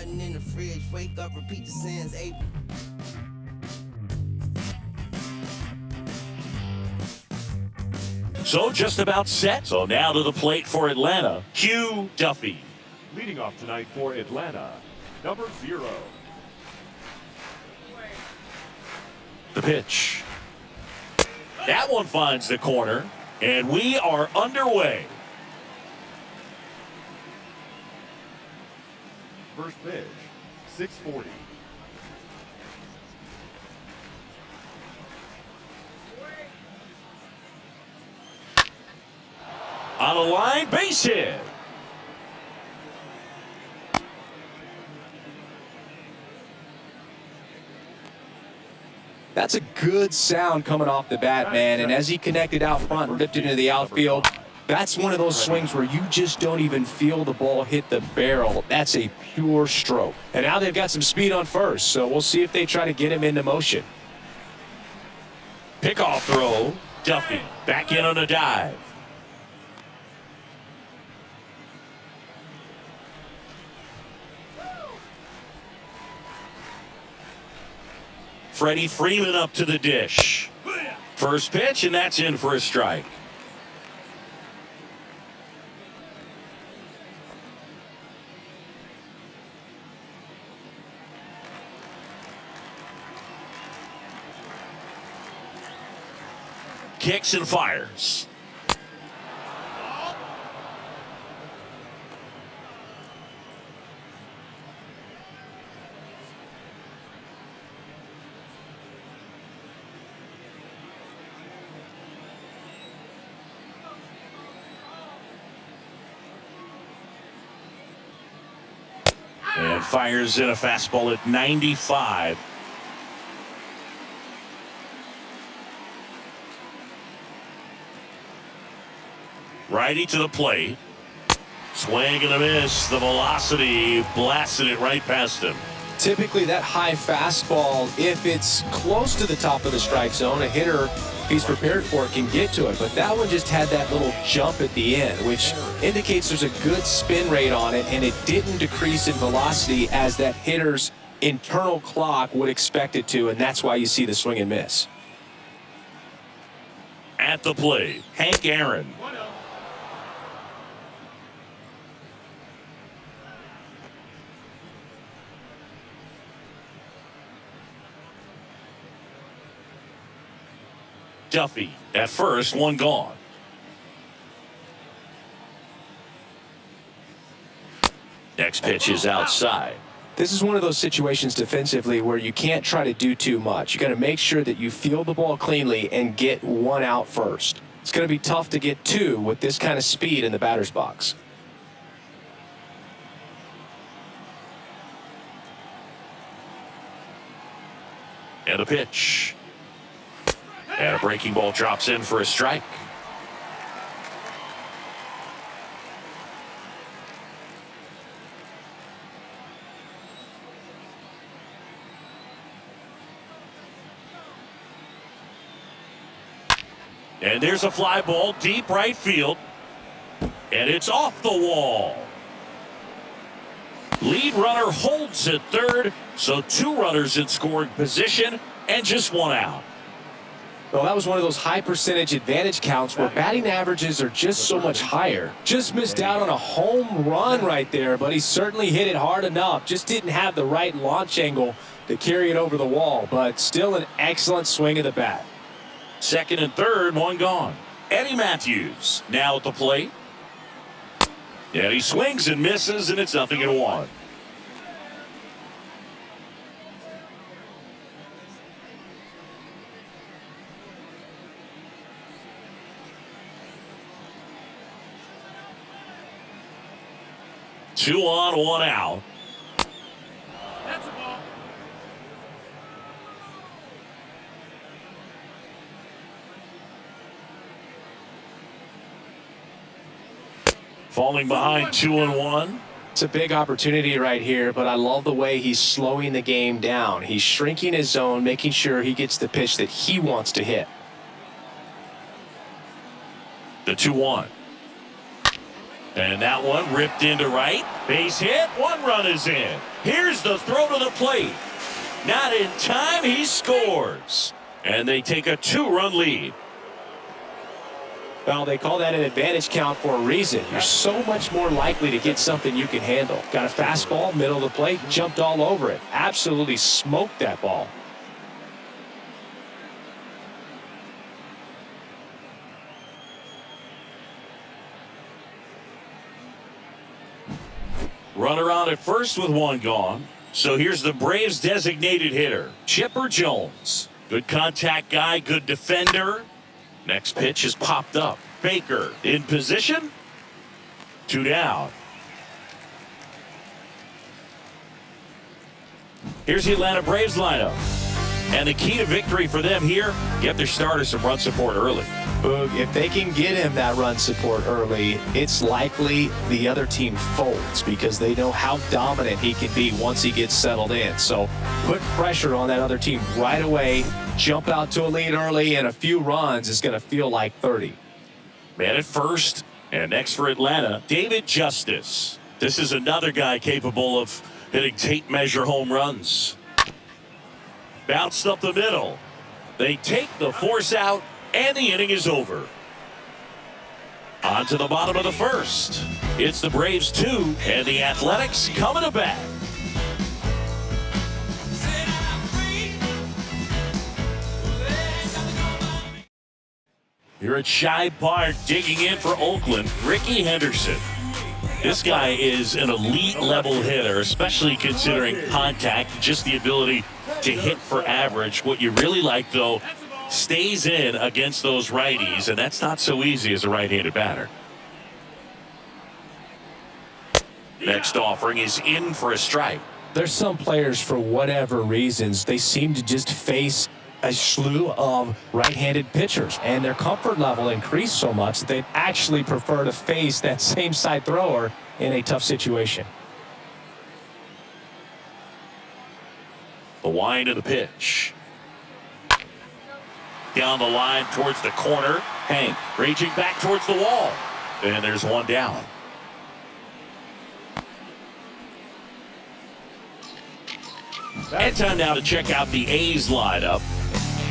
nothing in the fridge. Wake up, repeat the sins. So just about set. So now to the plate for Atlanta, Hugh Duffy. Leading off tonight for Atlanta, number 0. The pitch. That one finds the corner, and we are underway. First pitch, 640. On a line, base hit. That's a good sound coming off the bat, man. And as he connected out front, ripped it into the outfield, that's one of those swings where you just don't even feel the ball hit the barrel. That's a pure stroke. And now they've got some speed on first, so we'll see if they try to get him into motion. Pickoff throw. Duffy back in on a dive. Freddie Freeman up to the dish. First pitch, and that's in for a strike. Kicks and fires. And fires in a fastball at 95. Righty to the plate. Swing and a miss. The velocity blasted it right past him. Typically that high fastball, if it's close to the top of the strike zone, a hitter, if he's prepared for it, can get to it. But that one just had that little jump at the end, which indicates there's a good spin rate on it, and it didn't decrease in velocity as that hitter's internal clock would expect it to, and that's why you see the swing and miss. At the plate, Hank Aaron. Duffy at first, one gone. Next pitch is outside. This is one of those situations defensively where you can't try to do too much. You got to make sure that you field the ball cleanly and get one out first. It's going to be tough to get two with this kind of speed in the batter's box. And a pitch. And a breaking ball drops in for a strike. And there's a fly ball deep right field. And it's off the wall. Lead runner holds at third, so 2 runners in scoring position and just 1 out. Well, that was one of those high percentage advantage counts where batting averages are just so much higher. Just missed out on a home run right there, but he certainly hit it hard enough. Just didn't have the right launch angle to carry it over the wall, but still an excellent swing of the bat. Second and third, 1 gone. Eddie Matthews now at the plate. And he swings and misses, and it's 0-1. Two on, 1 out. That's a ball. Falling behind 2-1. It's a big opportunity right here, but I love the way he's slowing the game down. He's shrinking his zone, making sure he gets the pitch that he wants to hit. The 2-1. And that one ripped into right. Base hit. One run is in. Here's the throw to the plate. Not in time. He scores. And they take a 2-run lead. Well, they call that an advantage count for a reason. You're so much more likely to get something you can handle. Got a fastball, middle of the plate, jumped all over it. Absolutely smoked that ball. Runner on at first with one gone. So here's the Braves' designated hitter, Chipper Jones. Good contact guy, good defender. Next pitch is popped up. Baker in position. 2 down. Here's the Atlanta Braves lineup. And the key to victory for them here, get their starter some run support early. Boog, if they can get him that run support early, it's likely the other team folds because they know how dominant he can be once he gets settled in. So put pressure on that other team right away, jump out to a lead early, and a few runs is going to feel like 30. Man at first, and next for Atlanta, David Justice. This is another guy capable of hitting tape measure home runs. Bounced up the middle. They take the force out, and the inning is over. On to the bottom of the first. It's the Braves 2, and the Athletics coming to bat. Here at Shibe Park, digging in for Oakland, Ricky Henderson. This guy is an elite level hitter, especially considering contact, just the ability to hit for average. What you really like, though, stays in against those righties, and that's not so easy as a right-handed batter. Next offering is in for a strike. There's some players, for whatever reasons, they seem to just face a slew of right-handed pitchers, and their comfort level increased so much that they actually prefer to face that same side thrower in a tough situation. The wind of the pitch. Down the line towards the corner. Hank reaching back towards the wall. And there's one down. And time now to check out the A's lineup.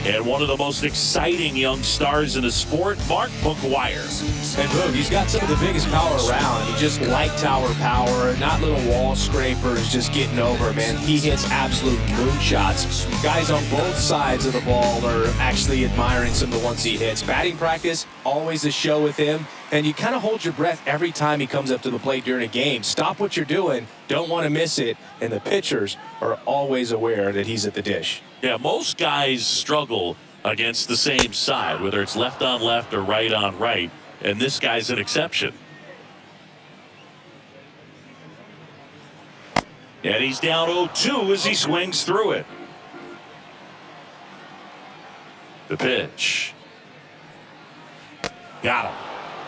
And one of the most exciting young stars in the sport, Mark McGwire. And boom, he's got some of the biggest power around. He just light tower power, not little wall scrapers, just getting over, man. He hits absolute moonshots. Guys on both sides of the ball are actually admiring some of the ones he hits. Batting practice, always a show with him. And you kind of hold your breath every time he comes up to the plate during a game. Stop what you're doing, don't want to miss it. And the pitchers are always aware that he's at the dish. Yeah, most guys struggle against the same side, whether it's left on left or right on right, and this guy's an exception. And he's down 0-2 as he swings through it. The pitch. Got him.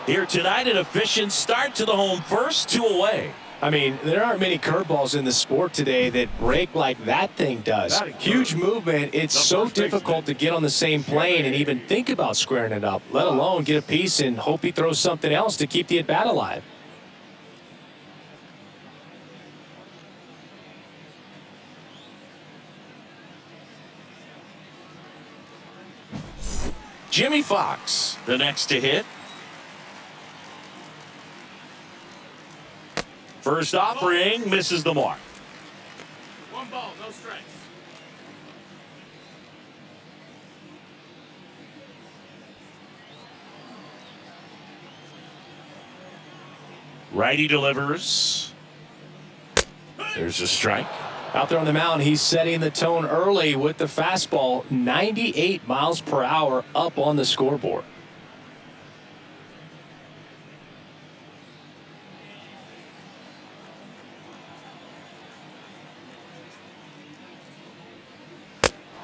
Here tonight, an efficient start to the home first, 2 away. I mean, there aren't many curveballs in the sport today that break like that thing does. Huge movement. It's so difficult to get on the same plane and even think about squaring it up, let alone get a piece and hope he throws something else to keep the at-bat alive. Jimmy Fox, the next to hit. First offering misses the mark. 1 ball, no strikes. Righty delivers. There's a strike. Out there on the mound, he's setting the tone early with the fastball, 98 miles per hour up on the scoreboard.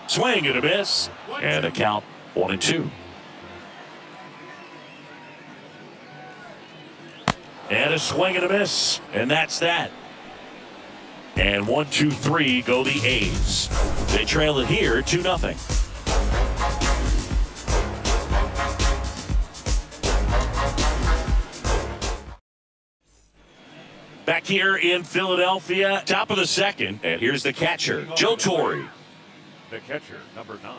Swing and a miss. And a count 1-2. And a swing and a miss. And that's that. And 1, 2, 3 go the A's. They trail it here 2-0. back here in Philadelphia. Top of the second. And here's the catcher, Joe Torre. The catcher, number 9,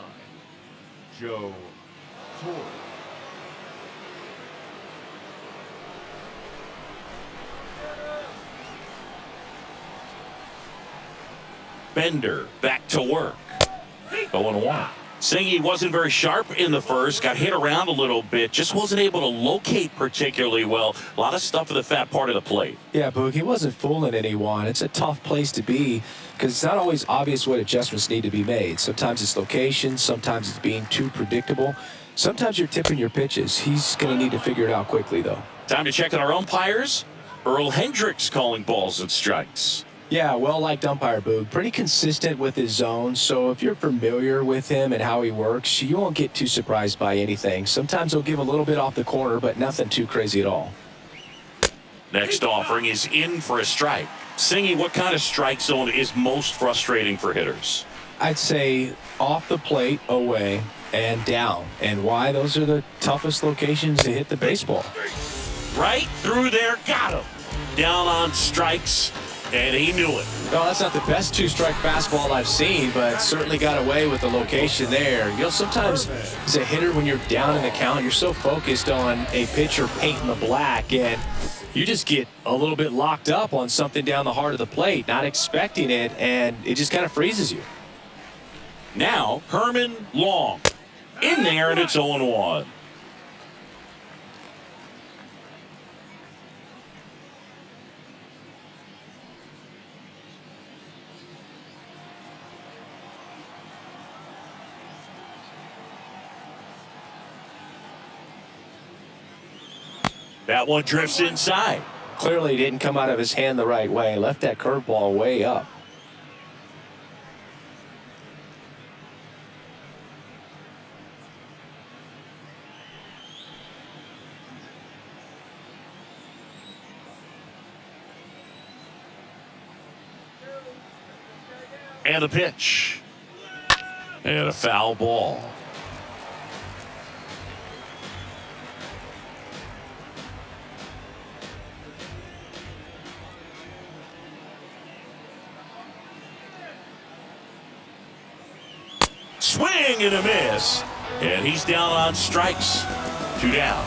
Joe Torre. Bender back to work. 0-1. Singy wasn't very sharp in the first, got hit around a little bit, just wasn't able to locate particularly well. A lot of stuff in the fat part of the plate. Yeah, Boog, he wasn't fooling anyone. It's a tough place to be because it's not always obvious what adjustments need to be made. Sometimes it's location, sometimes it's being too predictable. Sometimes you're tipping your pitches. He's going to need to figure it out quickly, though. Time to check on our umpires. Earl Hendricks calling balls and strikes. Yeah, well-liked umpire, Boog. Pretty consistent with his zone, so if you're familiar with him and how he works, you won't get too surprised by anything. Sometimes he'll give a little bit off the corner, but nothing too crazy at all. Next offering is in for a strike. Singy, what kind of strike zone is most frustrating for hitters? I'd say off the plate, away, and down. And why? Those are the toughest locations to hit the baseball. Right through there, got him. Down on strikes. And he knew it. No, that's not the best two-strike fastball I've seen, but certainly got away with the location there. You know, sometimes as a hitter, when you're down in the count, you're so focused on a pitcher painting the black, and you just get a little bit locked up on something down the heart of the plate, not expecting it, and it just kind of freezes you. Now, Herman Long. In there, and it's 0-1. That one drifts inside. Clearly didn't come out of his hand the right way. Left that curveball way up. And a pitch. And a foul ball. Swing and a miss. And he's down on strikes. 2 down.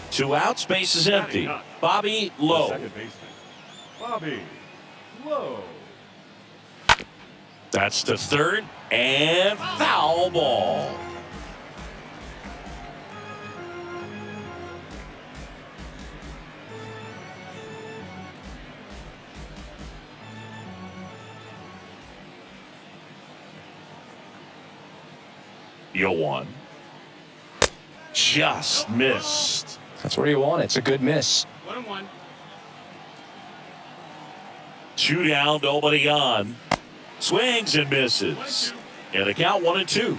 2 out, space is empty. Bobby Lowe. Second baseman, Bobby Lowe. That's the third, and foul ball. You won. Just missed. That's where you want it. It's a good miss. 1-1. 2 down, nobody on. Swings and misses. And the count 1-2.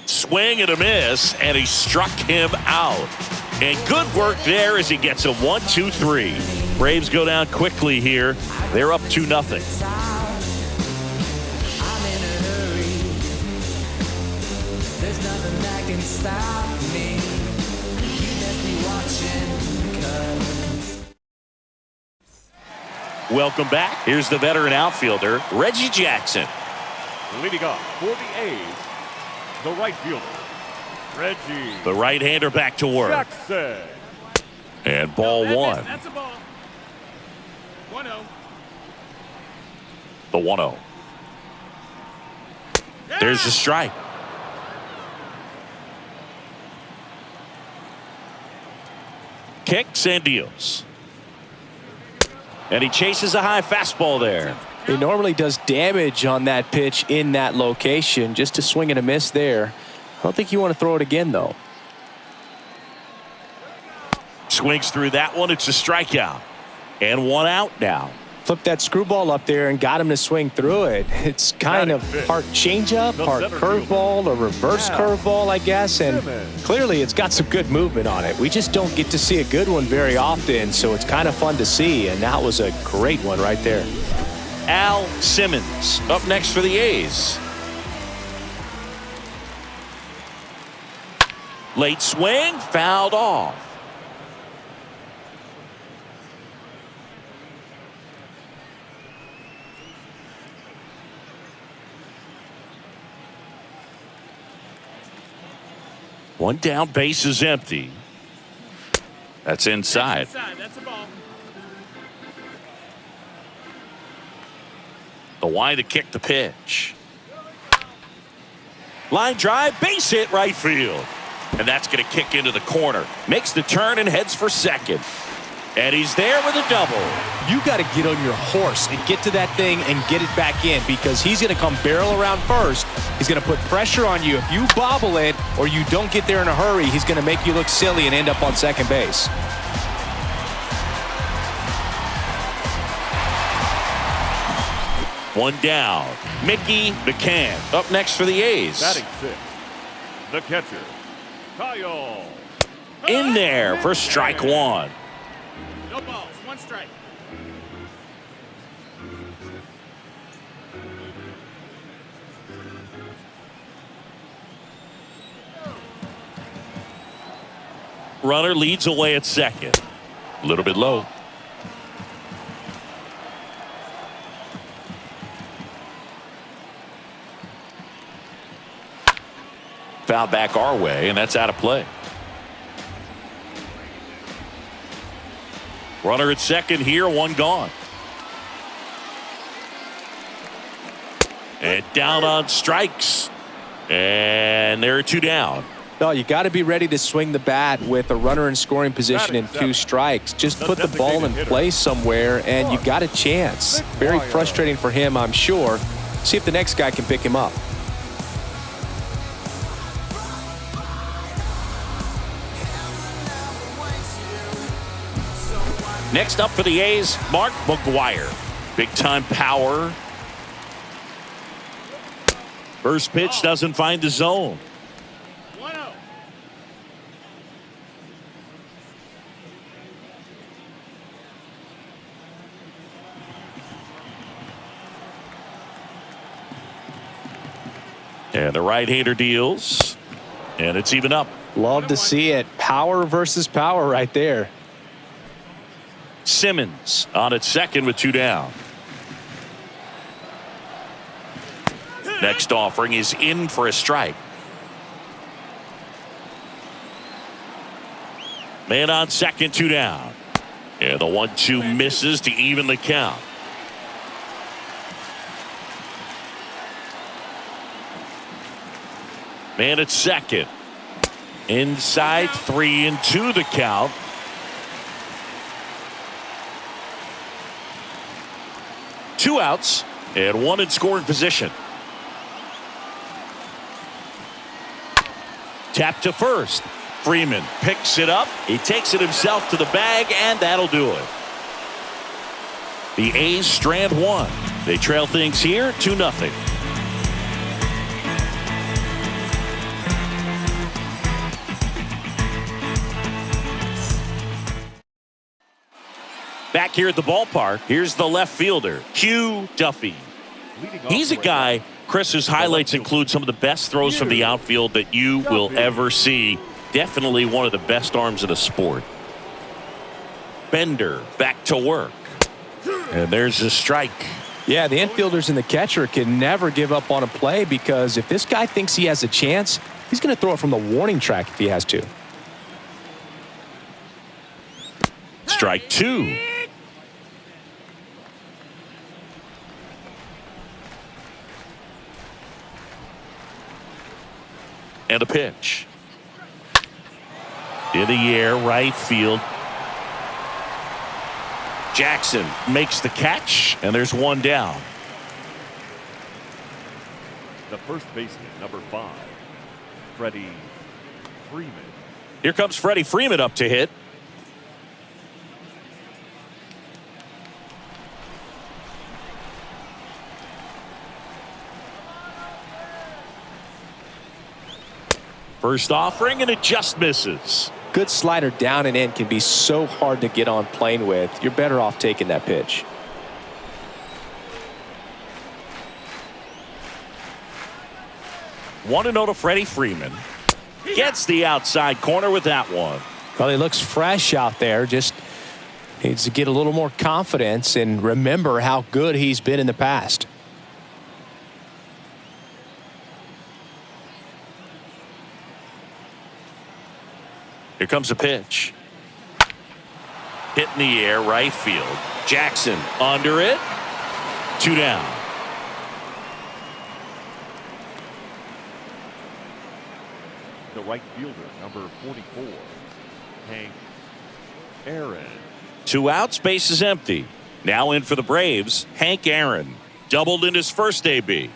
Swing and a miss, and he struck him out. And good work there as he gets a 1-2-3. Braves go down quickly here. They're up 2-0. There's nothing that can stop me. You must be watching. Welcome back. Here's the veteran outfielder, Reggie Jackson. Leading off for the A's, the right fielder, Reggie The right-hander back to work. Jackson. And ball one. That's a ball. 1-0. The 1-0. There's the strike. Kicks and deals. And he chases a high fastball there. He normally does damage on that pitch in that location. Just a swing and a miss there. I don't think you want to throw it again, though. swings through that one. It's a strikeout. And one out now. Flipped that screwball up there and got him to swing through it. It's kind of part changeup, part curveball, a reverse curveball, I guess. And clearly it's got some good movement on it. We just don't get to see a good one very often, so it's kind of fun to see. And that was a great one right there. Al Simmons up next for the A's. Late swing, fouled off. One down, base is empty. That's inside. That's a ball. The wide to kick the pitch. Line drive, base hit right field. And that's going to kick into the corner. Makes the turn and heads for second. And he's there with a double. You got to get on your horse and get to that thing and get it back in, because he's going to come barrel around first. He's going to put pressure on you. If you bobble it or you don't get there in a hurry, he's going to make you look silly and end up on second base. One down. Mickey McCann up next for the A's. Batting sixth, the catcher, Kyle. In there for strike one. No balls. One strike. Runner leads away at second. A little bit low. Foul back our way, and that's out of play. Runner at second here, one gone. And down on strikes. And there are two down. No, you got to be ready to swing the bat with a runner in scoring position and 2 strikes. Just put the ball in place somewhere, and you got a chance. Very frustrating for him, I'm sure. See if the next guy can pick him up. Next up for the A's, Mark McGwire. Big-time power. First pitch doesn't find the zone. 1-0. And the right-hander deals. And it's even up. Love to see it. Power versus power right there. Simmons on at second with 2 down. Next offering is in for a strike. Man on second, 2 down. And the 1-2 misses to even the count. Man at second. Inside, 3-2 the count. Two outs and one in scoring position. Tap to first. Freeman picks it up. He takes it himself to the bag, and that'll do it. The A's strand one. They trail things here 2-0. Back here at the ballpark, here's the left fielder, Hugh Duffy. He's a guy, Chris, whose highlights include some of the best throws from the outfield that you will ever see. Definitely one of the best arms in the sport. Bender back to work. And there's a strike. Yeah, the infielders and the catcher can never give up on a play, because if this guy thinks he has a chance, he's going to throw it from the warning track if he has to. Strike 2. And a pitch. In the air, right field. Jackson makes the catch, and there's one down. The first baseman, number 5, Freddie Freeman. Here comes Freddie Freeman up to hit. First offering, and it just misses. Good slider down and in can be so hard to get on plane with. You're better off taking that pitch. One to to Freddie Freeman. Gets the outside corner with that one. Well, he looks fresh out there. Just needs to get a little more confidence and remember how good he's been in the past. Here comes a pitch. Hit in the air, right field. Jackson under it. 2 down. The right fielder, number 44, Hank Aaron. 2 outs, base is empty. Now in for the Braves, Hank Aaron. Doubled in his first AB.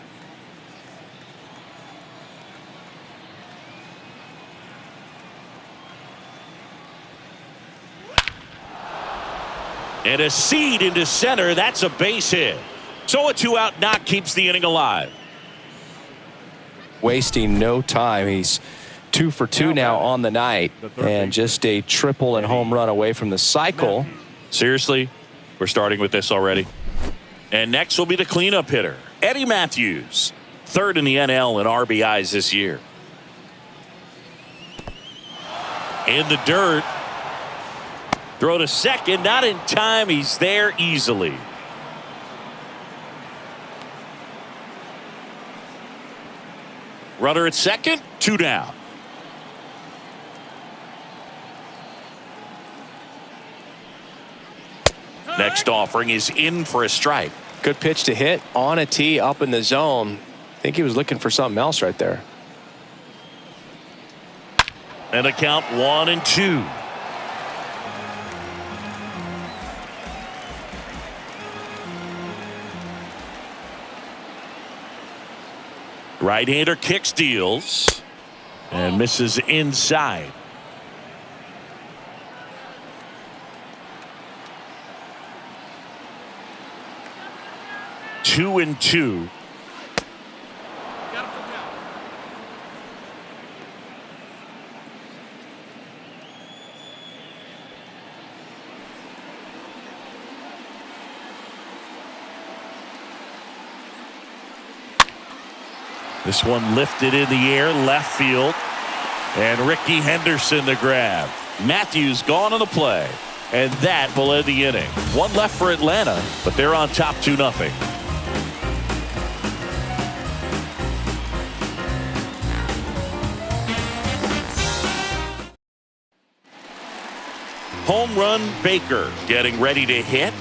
And a seed into center. That's a base hit. So a 2-out knock keeps the inning alive. Wasting no time. He's 2 for 2 now on the night, and just a triple and home run away from the cycle. Seriously, we're starting with this already. And next will be the cleanup hitter, Eddie Matthews, 3rd in the NL in RBIs this year. In the dirt. Throw to second, not in time. He's there easily. Runner at second, 2 down. Next offering is in for a strike. Good pitch to hit on a tee up in the zone. I think he was looking for something else right there. And a count 1-2. Right-hander kicks, deals, and misses inside. Two and two. Got him for count. This one lifted in the air, left field. And Ricky Henderson the grab. Matthews gone on the play. And that will end the inning. One left for Atlanta, but they're on top 2-0. Home run Baker getting ready to hit.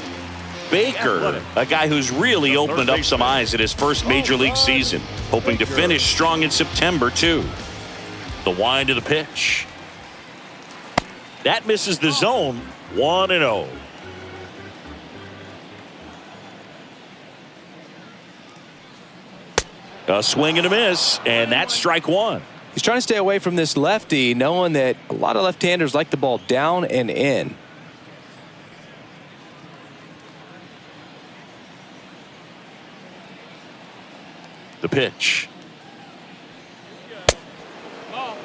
Baker, a guy who's really opened up some eyes at his first major league season, hoping to finish strong in September too. The wind of the pitch. That misses the zone. 1-0. A swing and a miss, and that's strike 1. He's trying to stay away from this lefty, knowing that a lot of left-handers like the ball down and in. The pitch. Ball.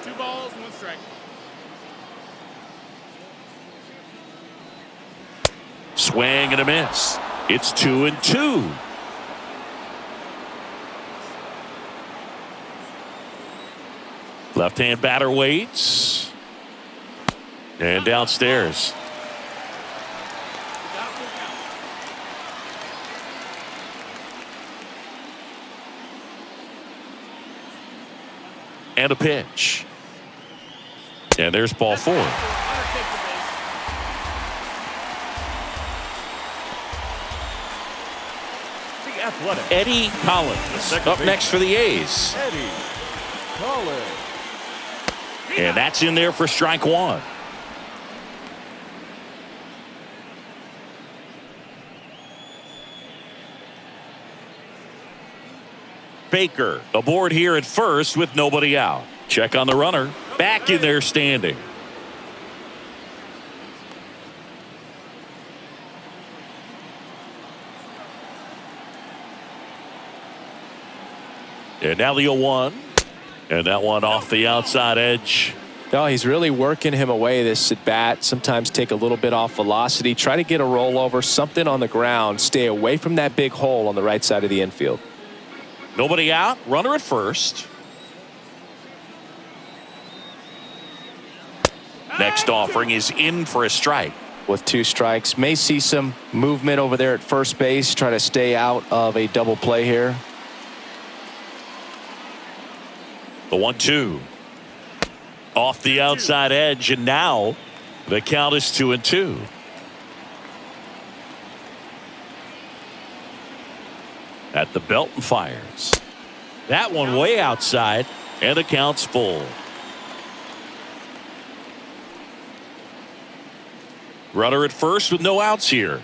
2 balls, 1 strike. Swing and a miss. It's 2-2. Left-hand batter waits. And downstairs. Got him for count. And a pitch. And there's ball 4. Runner takes the base. The Athletic. Eddie Collins up next for the A's. Eddie Collins. And that's in there for strike 1. Baker aboard here at first with nobody out. Check on the runner. Back in there standing. And now the 0-1. And that one off the outside edge. No, he's really working him away this at bat. Sometimes take a little bit off velocity. Try to get a rollover, something on the ground. Stay away from that big hole on the right side of the infield. Nobody out. Runner at first. Next offering is in for a strike. With 2 strikes, may see some movement over there at first base. Try to stay out of a double play here. The 1-2. Off the outside edge, and now the count is 2-2. At the belt and fires. That one way outside, and the count's full. Runner at first with no outs here.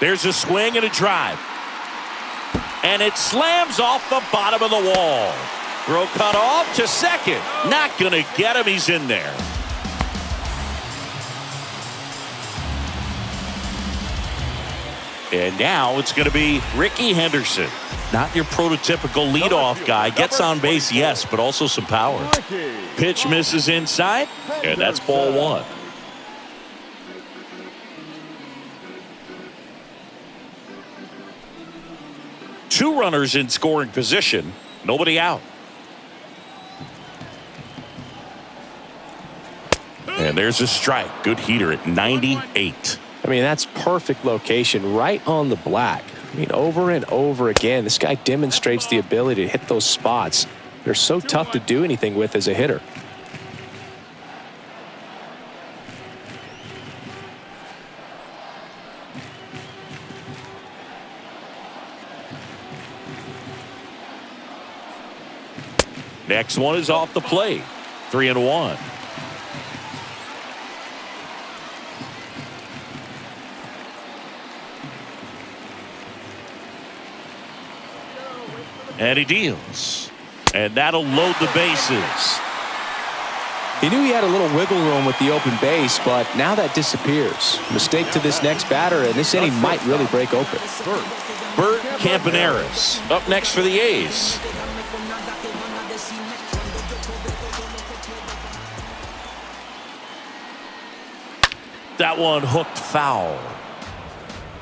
There's a swing and a drive. And it slams off the bottom of the wall. Throw cut off to second. Not going to get him. He's in there. And now it's going to be Ricky Henderson. Not your prototypical leadoff guy. Gets on base, yes, but also some power. Pitch misses inside, and that's ball 1. Two runners in scoring position. Nobody out. And there's a strike. Good heater at 98. I mean, that's perfect location right on the black. I mean, over and over again, this guy demonstrates the ability to hit those spots. They're so tough to do anything with as a hitter. Next one is off the plate. 3-1. And he deals. And that'll load the bases. He knew he had a little wiggle room with the open base, but now that disappears. Mistake to this next batter, and this inning might really break open. Bert Campaneris up next for the A's. That one hooked foul.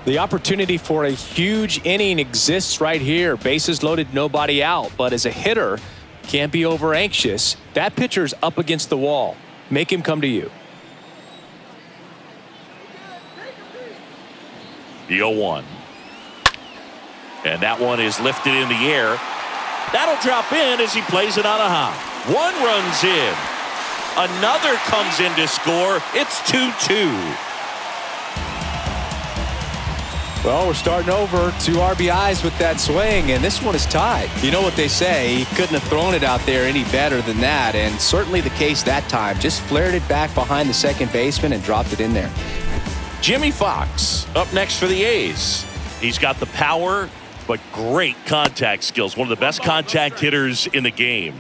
The opportunity for a huge inning exists right here. Bases loaded, nobody out. But as a hitter, can't be over anxious. That pitcher's up against the wall. Make him come to you. The 0-1. And that one is lifted in the air. That'll drop in as he plays it on a hop. One runs in. Another comes in to score. It's 2-2. Well, we're starting over. 2 RBIs with that swing, and this one is tied. You know what they say, he couldn't have thrown it out there any better than that, and certainly the case that time. Just flared it back behind the second baseman and dropped it in there. Jimmy Fox up next for the A's. He's got the power, but great contact skills. One of the best contact hitters in the game.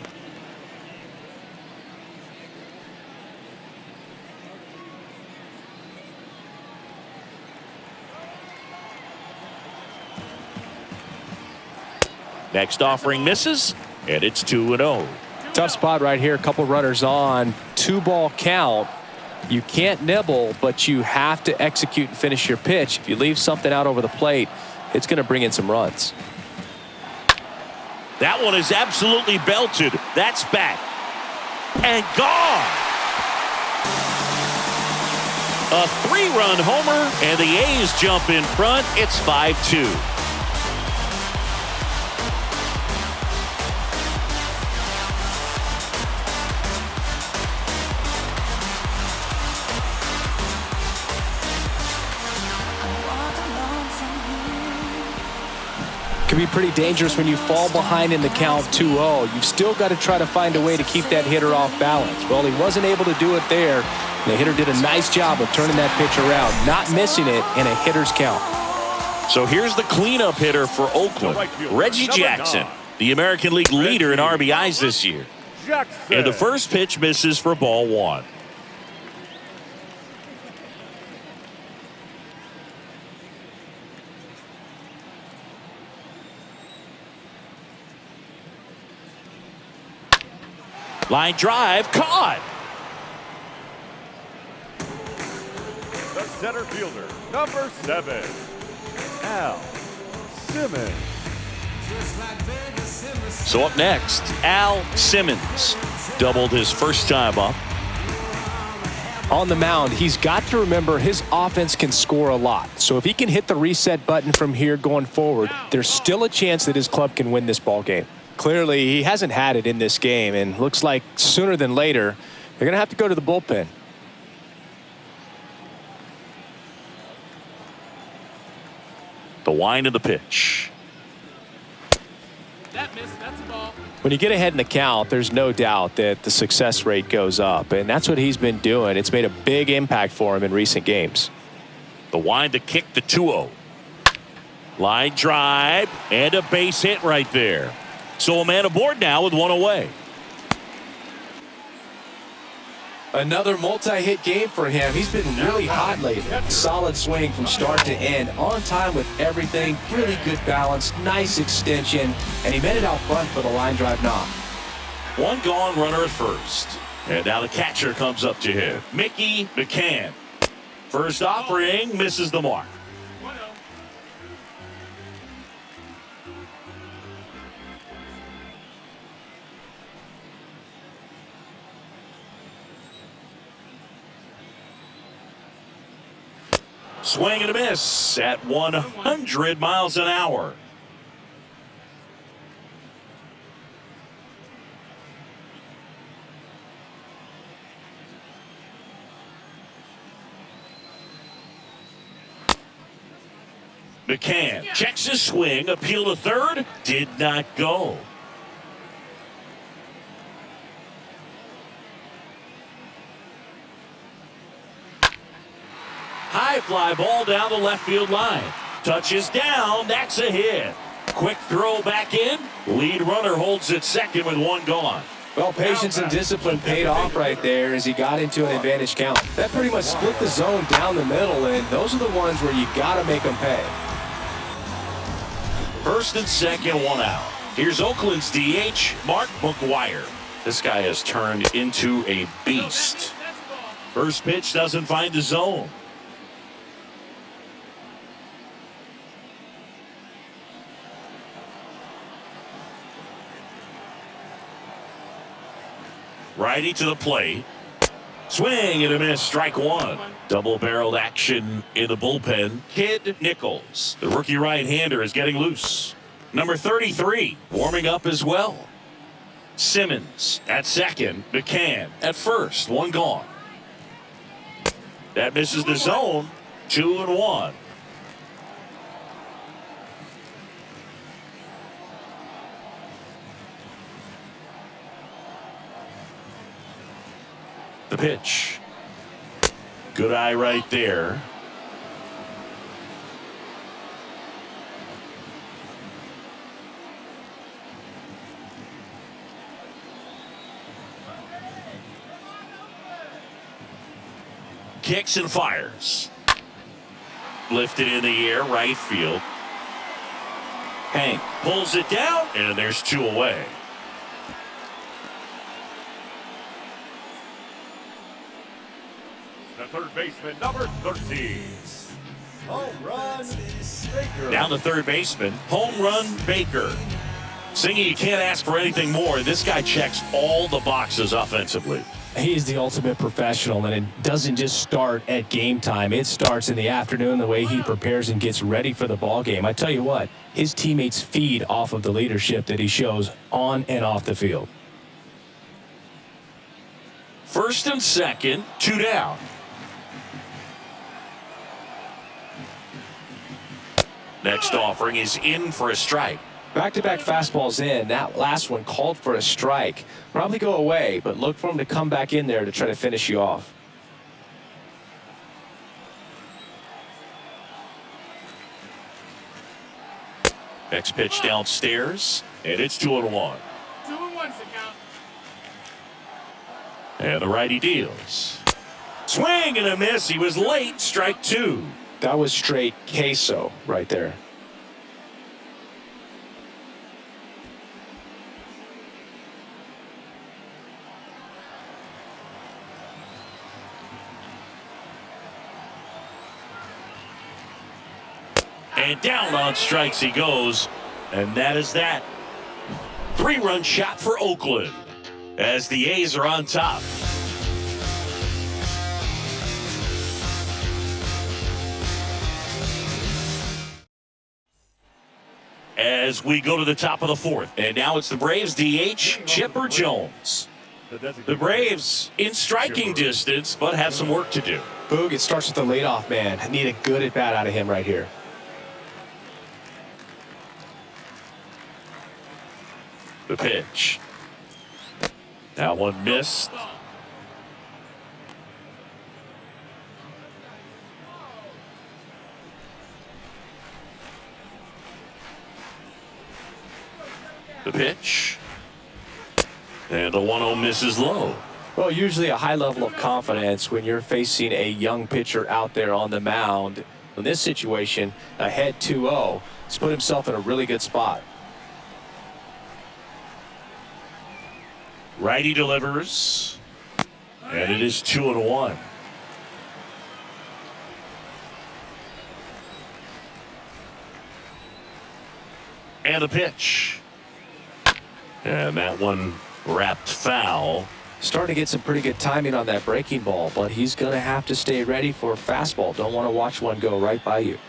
Next offering misses, and it's 2-0. Tough spot right here. A couple runners on. 2-ball count. You can't nibble, but you have to execute and finish your pitch. If you leave something out over the plate, it's going to bring in some runs. That one is absolutely belted. That's back. And gone. A 3-run homer, and the A's jump in front. It's 5-2. Can be pretty dangerous when you fall behind in the count 2-0. You've still got to try to find a way to keep that hitter off balance. Well, he wasn't able to do it there. The hitter did a nice job of turning that pitch around, not missing it in a hitter's count. So here's the cleanup hitter for Oakland, Reggie Jackson, the American League leader in RBIs this year. And the first pitch misses for ball 1. Line drive, caught. The center fielder, number 7, Al Simmons. So up next, Al Simmons. Doubled his first time up. On the mound, he's got to remember his offense can score a lot. So if he can hit the reset button from here going forward, there's still a chance that his club can win this ball game. Clearly, he hasn't had it in this game, and looks like sooner than later, they're going to have to go to the bullpen. The wind of the pitch. That missed. That's a ball. When you get ahead in the count, there's no doubt that the success rate goes up, and that's what he's been doing. It's made a big impact for him in recent games. The wind to kick the 2-0. Line drive and a base hit right there. So a man aboard now with one away. Another multi-hit game for him. He's been really hot lately. Solid swing from start to end. On time with everything. Really good balance. Nice extension. And he made it out front for the line drive knock. One gone, runner at first. And now the catcher comes up to him. Mickey McCann. First offering, misses the mark. 1-0. Swing and a miss at 100 miles an hour. McCann checks his swing, appeal to third, did not go. High fly ball down the left field line. Touches down, that's a hit. Quick throw back in. Lead runner holds at second with one gone. Well, patience and discipline paid off right there as he got into an advantage count. That pretty much split the zone down the middle, and those are the ones where you got to make them pay. First and second, one out. Here's Oakland's DH, Mark McGuire. This guy has turned into a beast. That's a ball. First pitch doesn't find the zone. Righty to the plate. Swing and a miss, strike one. Double-barreled action in the bullpen. Kid Nichols, the rookie right-hander, is getting loose. Number 33, warming up as well. Simmons at second. McCann at first. One gone. That misses the zone. 2-1. The pitch. Good eye right there. Kicks and fires. Lifted in the air, right field. Hank pulls it down, and there's two away. The third baseman, number 13. Home run, Baker. Down the third baseman, home run Baker. Singy, you can't ask for anything more. This guy checks all the boxes offensively. He's the ultimate professional, and it doesn't just start at game time. It starts in the afternoon, the way he prepares and gets ready for the ball game. I tell you what, his teammates feed off of the leadership that he shows on and off the field. First and second, two down. Next offering is in for a strike. Back-to-back fastballs in. That last one called for a strike. Probably go away, but look for him to come back in there to try to finish you off. Next pitch downstairs, and it's 2-1. 2-1's the count. And the righty deals. Swing and a miss. He was late. Strike two. That was straight queso right there. And down on strikes he goes. And that is that. 3-run shot for Oakland as the A's are on top. As we go to the top of the 4th. And now it's the Braves DH, Chipper Jones. The Braves in striking distance, but have some work to do. Boog, it starts with the leadoff man. I need a good at-bat out of him right here. The pitch. That one missed. The pitch. And the 1-0 misses low. Well, usually a high level of confidence when you're facing a young pitcher out there on the mound. In this situation, ahead 2-0, he's put himself in a really good spot. Righty delivers. And it is 2-1. And the pitch. And that one wrapped foul. Starting to get some pretty good timing on that breaking ball, but he's going to have to stay ready for a fastball. Don't want to watch one go right by you.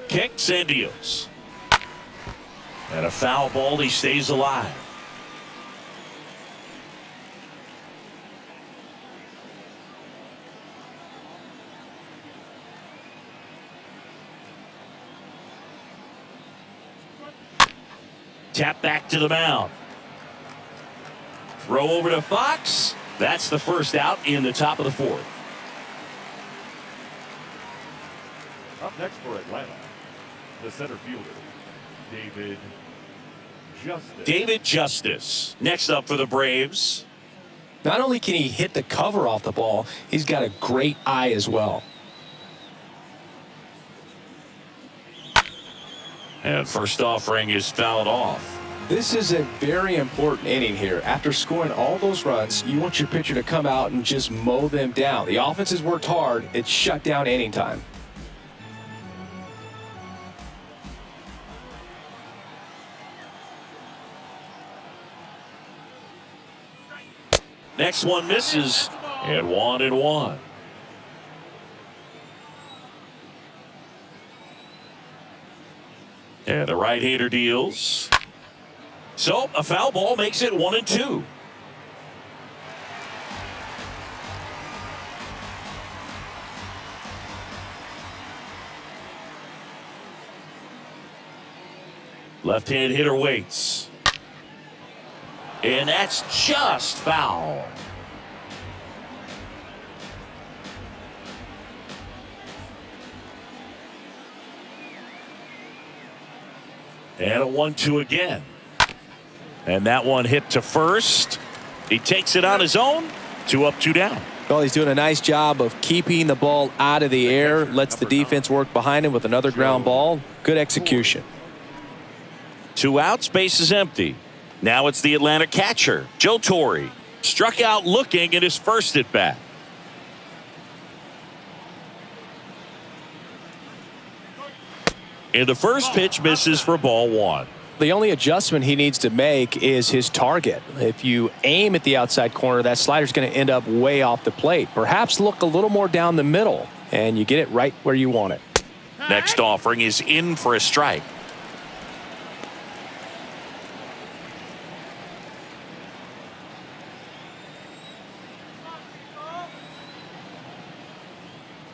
Kicks and deals. And a foul ball, he stays alive. Tap back to the mound. Throw over to Fox. That's the first out in the top of the 4th. Up next for Atlanta, the center fielder, David Justice. Next up for the Braves. Not only can he hit the cover off the ball, he's got a great eye as well. And first offering is fouled off. This is a very important inning here. After scoring all those runs, you want your pitcher to come out and just mow them down. The offense has worked hard. It's shut down inning time. Next one misses. And 1-1. And the right-hander deals. So a foul ball makes it 1-2. Left-hand hitter waits. And that's just foul. And a 1-2 again. And that one hit to first. He takes it on his own. 2 up, 2 down. Well, he's doing a nice job of keeping the ball out of the air. Lets the defense work behind him with another ground ball. Good execution. 2 outs, base is empty. Now it's the Atlanta catcher, Joe Torre. Struck out looking in his first at bat. And the first pitch misses for ball 1. The only adjustment he needs to make is his target. If you aim at the outside corner, that slider's going to end up way off the plate. Perhaps look a little more down the middle, and you get it right where you want it. Next offering is in for a strike.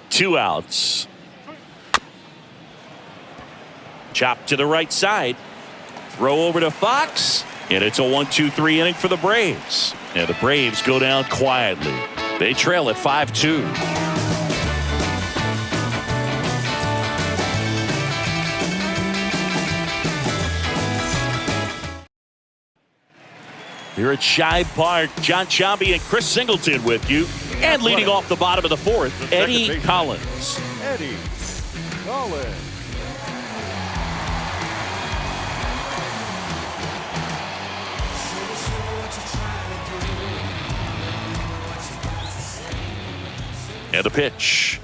Two outs. Chop to the right side. Throw over to Fox. And it's a 1-2-3 inning for the Braves. And the Braves go down quietly. They trail at 5-2. Here at Shibe Park, John Chambi and Chris Singleton with you. And leading off the bottom of the 4th, Eddie Collins. Eddie Collins. And the pitch.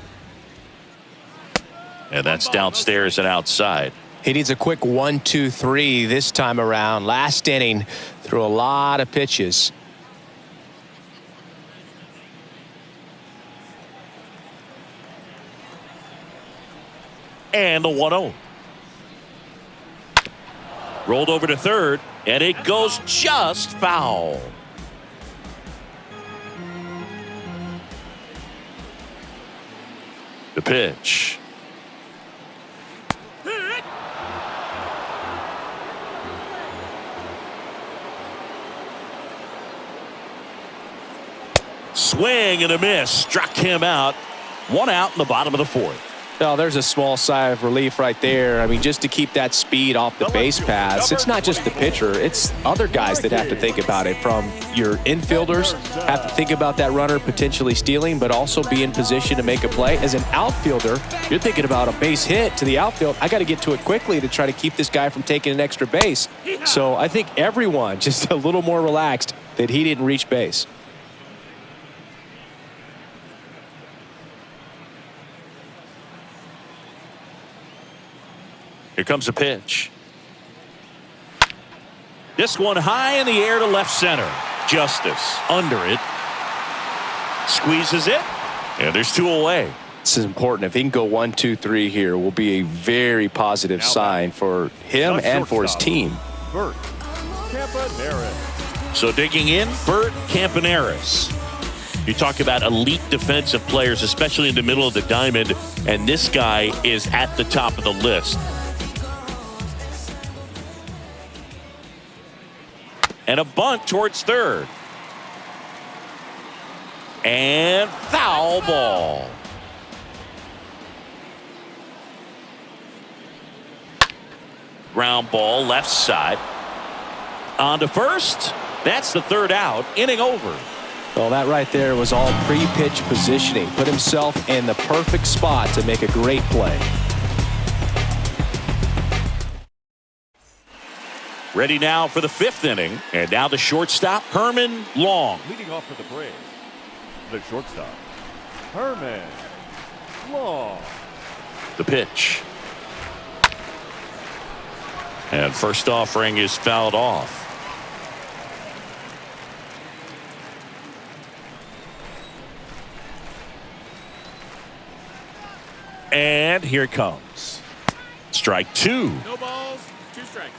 And that's downstairs and outside. He needs a quick 1-2-3 this time around. Last inning, threw a lot of pitches. And the 1-0. Rolled over to third, and it goes just foul. The pitch. Swing and a miss. Struck him out. 1 out in the bottom of the 4th. Oh, there's a small sigh of relief right there. I mean, just to keep that speed off the base paths. It's not just the pitcher. It's other guys that have to think about it. From your infielders have to think about that runner potentially stealing, but also be in position to make a play. As an outfielder, you're thinking about a base hit to the outfield. I got to get to it quickly to try to keep this guy from taking an extra base. So I think everyone just a little more relaxed that he didn't reach base. Here comes a pitch. This one high in the air to left center. Justice under it. Squeezes it. And there's 2 away. This is important. If he can go 1-2-3 here, will be a very positive sign for him and for his team. Bert Campaneris. So digging in, Bert Campaneris. You talk about elite defensive players, especially in the middle of the diamond, and this guy is at the top of the list. And a bunt towards third. And foul ball. Ground ball left side. On to first. That's the 3rd out. Inning over. Well, that right there was all pre-pitch positioning. Put himself in the perfect spot to make a great play. Ready now for the 5th inning. And now the shortstop, Herman Long. Leading off for the Braves, the shortstop, Herman Long. The pitch. And first offering is fouled off. And here it comes. Strike 2. No balls, 2 strikes.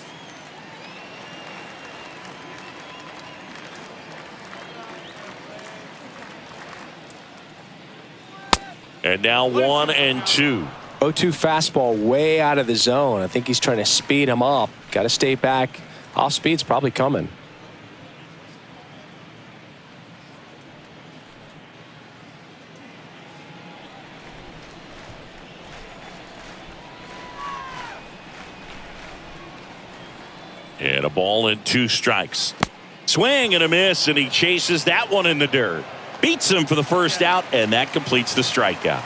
And now 1-2. 0-2 fastball way out of the zone. I think he's trying to speed him up. Got to stay back. Off speed's probably coming. And a ball and 2 strikes. Swing and a miss, and he chases that one in the dirt. Beats him for the first out, and that completes the strikeout.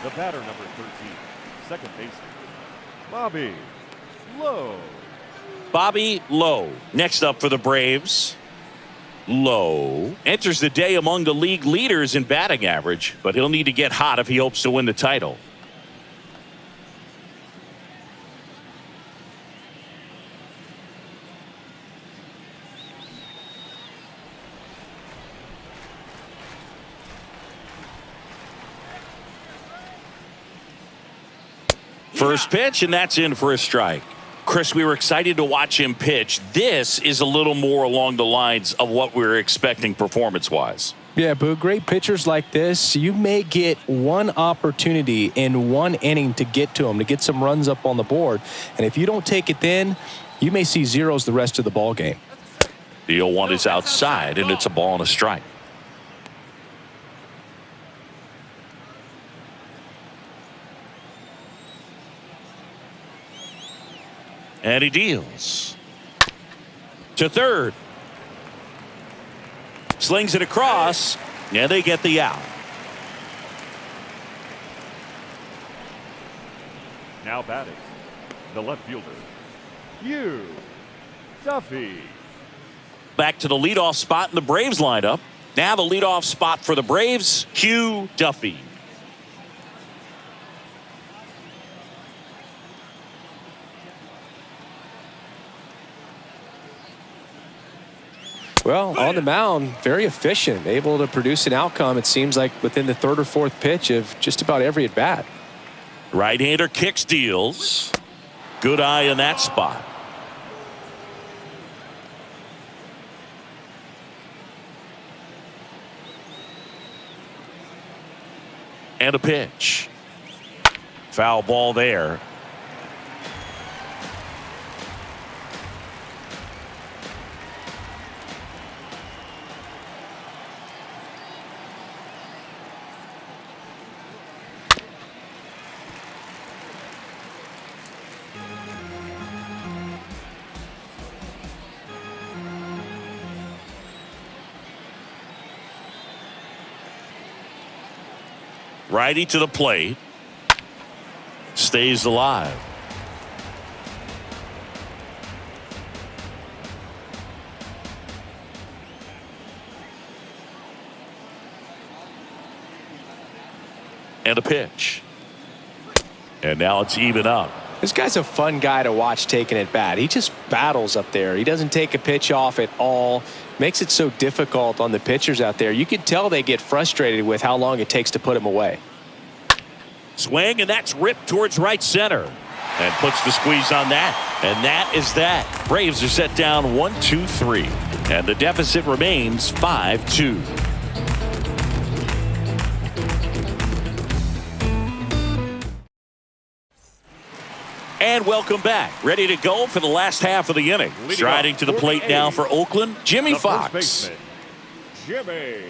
The batter, number 13, second baseman, Bobby Lowe. Bobby Lowe. Next up for the Braves. Lowe enters the day among the league leaders in batting average, but he'll need to get hot if he hopes to win the title. First pitch, and that's in for a strike. Chris, we were excited to watch him pitch. This is a little more along the lines of what we were expecting performance-wise. Yeah, Boo, great pitchers like this, you may get one opportunity in one inning to get to them, to get some runs up on the board. And if you don't take it then, you may see zeros the rest of the ball game. The 0-1 is outside, and it's a ball and a strike. And he deals to third. Slings it across, and they get the out. Now batting, the left fielder, Hugh Duffy. Back to the leadoff spot in the Braves lineup. Now the leadoff spot for the Braves, Hugh Duffy. Well, on the mound, very efficient, able to produce an outcome, it seems like, within the third or fourth pitch of just about every at-bat. Right-hander kicks, deals. Good eye in that spot. And a pitch. Foul ball there. Righty to the plate. Stays alive. And a pitch. And now it's even up. This guy's a fun guy to watch taking at bat. He just battles up there. He doesn't take a pitch off at all. Makes it so difficult on the pitchers out there. You can tell they get frustrated with how long it takes to put him away. Swing, and that's ripped towards right center. And puts the squeeze on that. And that is that. Braves are set down 1-2-3. And the deficit remains 5-2. And welcome back. Ready to go for the last half of the inning. Striding to the plate now for Oakland, Jimmy Fox. Baseman, Jimmy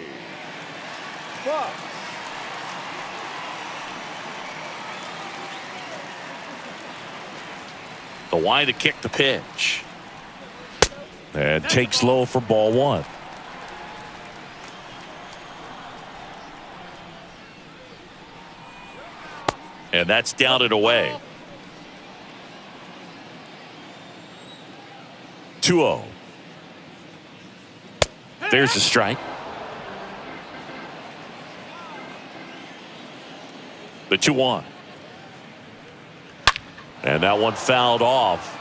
Fox. The wind to kick the pitch. And takes low for ball one. And that's down and away. 2-0. There's a strike. The 2-1. And that one fouled off.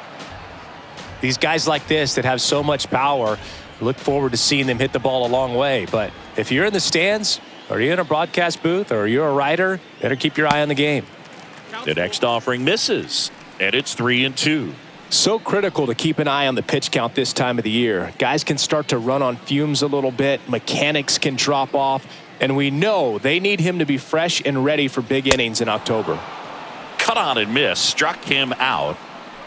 These guys like this that have so much power, look forward to seeing them hit the ball a long way. But if you're in the stands, or you're in a broadcast booth, or you're a writer, better keep your eye on the game. The next offering misses, and it's 3-2. So critical to keep an eye on the pitch count this time of the year. Guys can start to run on fumes a little bit. Mechanics can drop off. And we know they need him to be fresh and ready for big innings in October. Cut on and miss. Struck him out.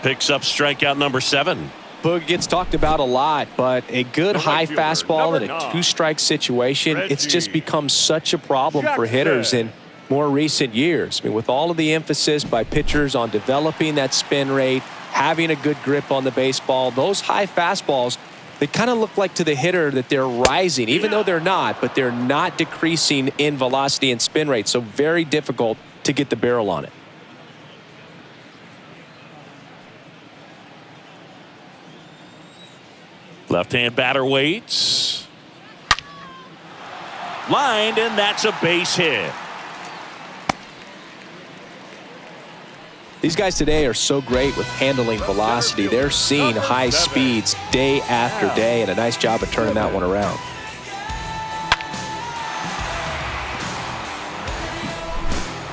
Picks up strikeout number 7. Boog gets talked about a lot, but a good high fastball in a 2-strike situation, it's just become such a problem for hitters in more recent years. I mean, with all of the emphasis by pitchers on developing that spin rate, having a good grip on the baseball, those high fastballs, they kind of look like to the hitter that they're rising, even though they're not, but they're not decreasing in velocity and spin rate. So very difficult to get the barrel on it. Left-hand batter waits. Lined, and that's a base hit. These guys today are so great with handling velocity. They're seeing high speeds day after day, and a nice job of turning that one around.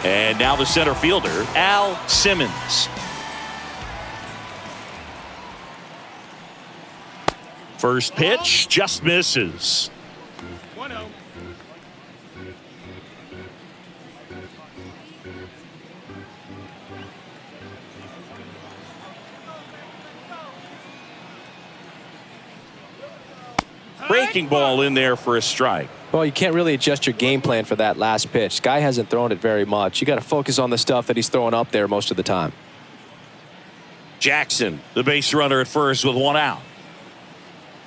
And now the center fielder, Al Simmons. First pitch just misses. 1-0. Breaking ball in there for a strike. Well, you can't really adjust your game plan for that last pitch. Guy hasn't thrown it very much. You got to focus on the stuff that he's throwing up there most of the time. Jackson, the base runner at first with one out.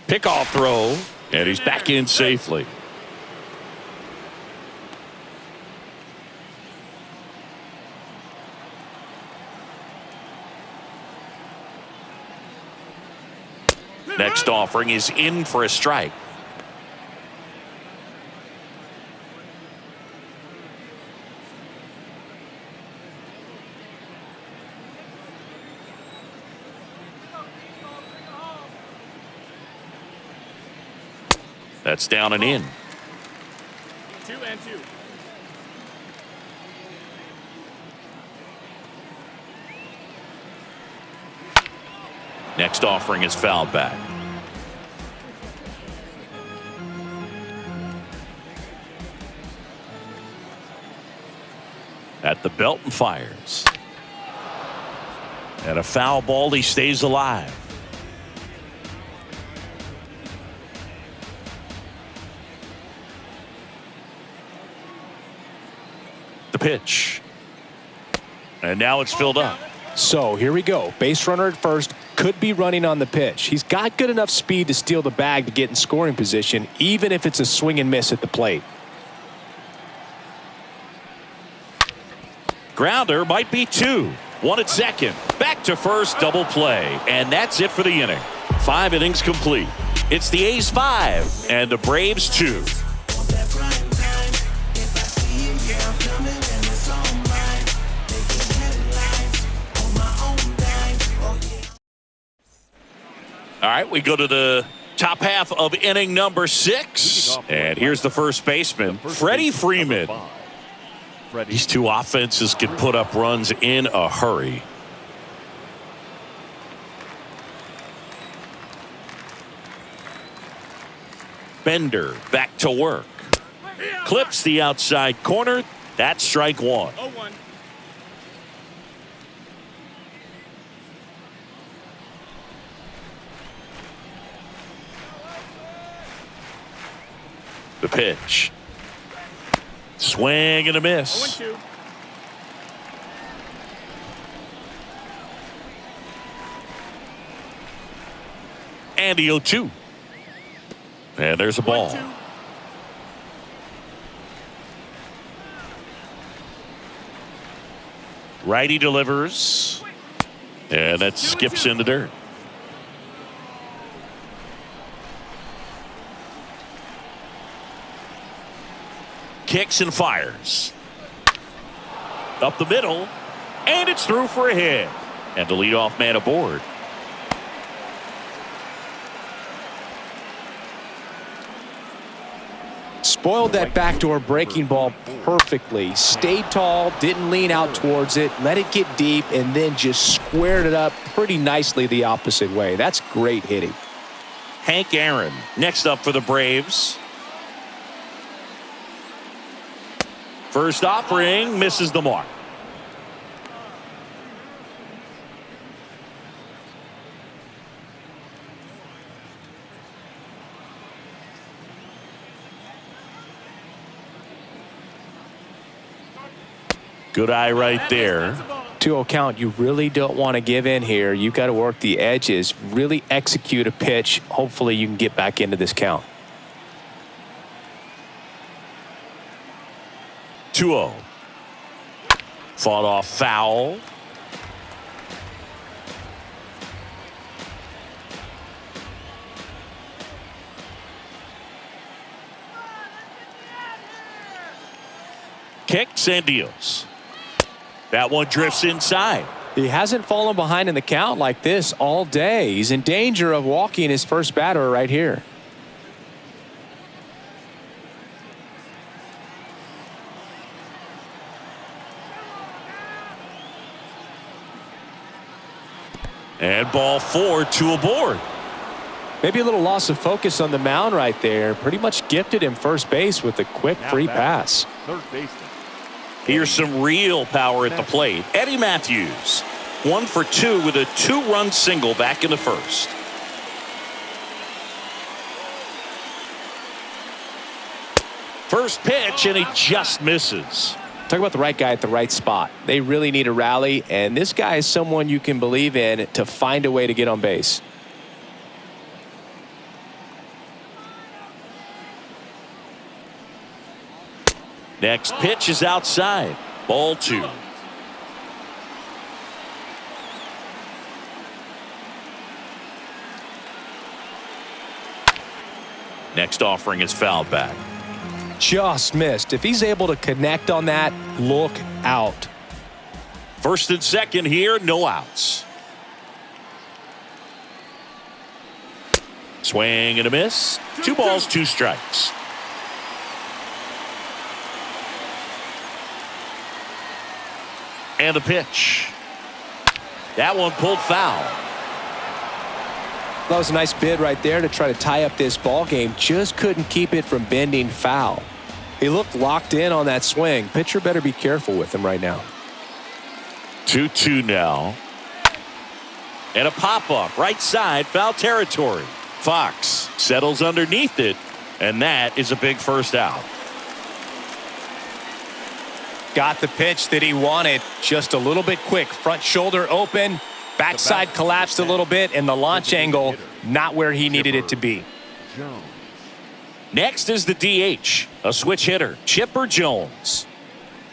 Pickoff throw, and he's back in safely. Next offering is in for a strike. That's down and in. 2 and 2. Next offering is fouled back. At the belt and fires. And a foul ball, he stays alive. The pitch. And now it's filled up. So here we go. Base runner at first, could be running on the pitch. He's got good enough speed to steal the bag to get in scoring position, even if it's a swing and miss at the plate. Grounder might be 2. 1 at second. Back to first, double play. And that's it for the inning. 5 innings complete. It's the A's 5 and the Braves 2. All right, we go to the top half of inning number 6. And here's the first baseman, Freddie Freeman. These two offenses can put up runs in a hurry. Bender back to work. Clips the outside corner. That's strike 1. 0-1. The pitch. Swing and a miss. 0-2. And the 0-2. And there's a ball. 1-2. Righty delivers. And that skips in the dirt. Kicks and fires. Up the middle. And it's through for a hit. And the leadoff man aboard. Spoiled that backdoor breaking ball perfectly. Stayed tall, didn't lean out towards it, let it get deep, and then just squared it up pretty nicely the opposite way. That's great hitting. Hank Aaron next up for the Braves. First offering misses the mark. Good eye right there. 2-0 count, you really don't want to give in here. You've got to work the edges, really execute a pitch. Hopefully you can get back into this count. 2-0. Fought off foul. Kicks and deals. That one drifts inside. He hasn't fallen behind in the count like this all day. He's in danger of walking his first batter right here. And ball 4, 2 aboard. Maybe a little loss of focus on the mound right there. Pretty much gifted him first base with a quick free pass. Third baseman. Here's some real power at the plate. Eddie Matthews, 1 for 2 with a 2-run single back in the first. First pitch, and he just misses. Talk about the right guy at the right spot. They really need a rally, and this guy is someone you can believe in to find a way to get on base. Next pitch is outside. Ball 2. Next offering is fouled back. Just missed. If he's able to connect on that, look out. First and second here, no outs. Swing and a miss. 2 balls, 2 strikes. And the pitch. That one pulled foul. That was a nice bid right there to try to tie up this ball game. Just couldn't keep it from bending foul. He looked locked in on that swing. Pitcher better be careful with him right now. 2-2 now. And a pop-up right side, foul territory. Fox settles underneath it, and that is a big first out. Got the pitch that he wanted, just a little bit quick. Front shoulder open, backside collapsed a little bit, and the launch angle not where he needed it to be. Next is the DH, a switch hitter, Chipper Jones.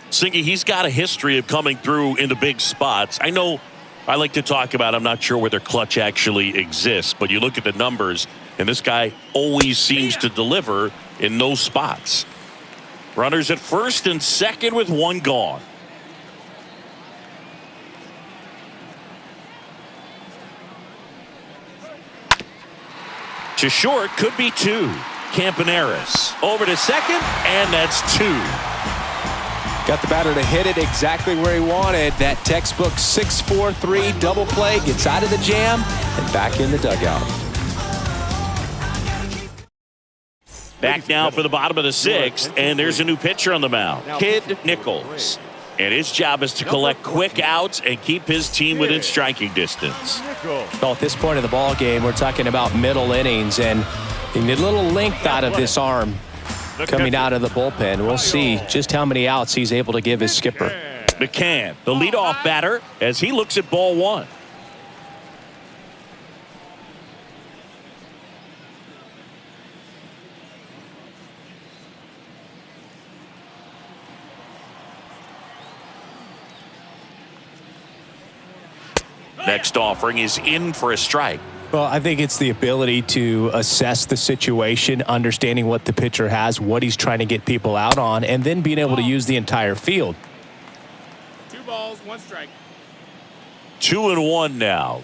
Singy, he's got a history of coming through in the big spots. I know I like to talk about, I'm not sure whether clutch actually exists, but you look at the numbers, and this guy always seems to deliver in those spots. Runners at first and second with 1 gone. To short, could be 2. Campaneris over to second, and that's 2. Got the batter to hit it exactly where he wanted. That textbook 6-4-3 double play, gets out of the jam and back in the dugout. Back now for the bottom of the 6th, and there's a new pitcher on the mound, Kid Nichols. And his job is to collect quick outs and keep his team within striking distance. Well, at this point of the ball game, we're talking about middle innings, and you need a little length out of this arm coming out of the bullpen. We'll see just how many outs he's able to give his skipper. McCann, the leadoff batter, as he looks at ball 1. Next offering is in for a strike. Well, I think it's the ability to assess the situation, understanding what the pitcher has, what he's trying to get people out on, and then being able to use the entire field. 2 balls, 1 strike. 2-1 now.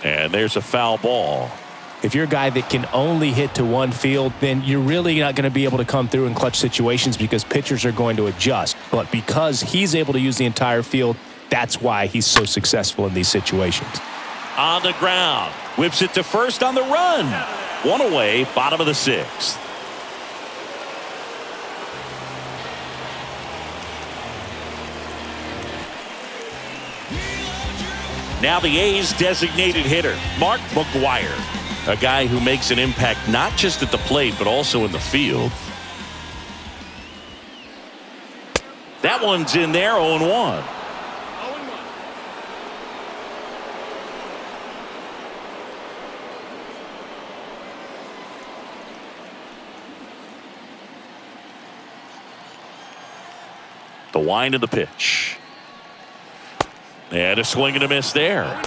And there's a foul ball. If you're a guy that can only hit to one field, then you're really not going to be able to come through in clutch situations because pitchers are going to adjust. But because he's able to use the entire field, that's why he's so successful in these situations. On the ground. Whips it to first on the run. 1 away, bottom of the 6th. Now the A's designated hitter, Mark McGwire. A guy who makes an impact not just at the plate, but also in the field. That one's in there, 0-1. The wind of the pitch. And a swing and a miss there.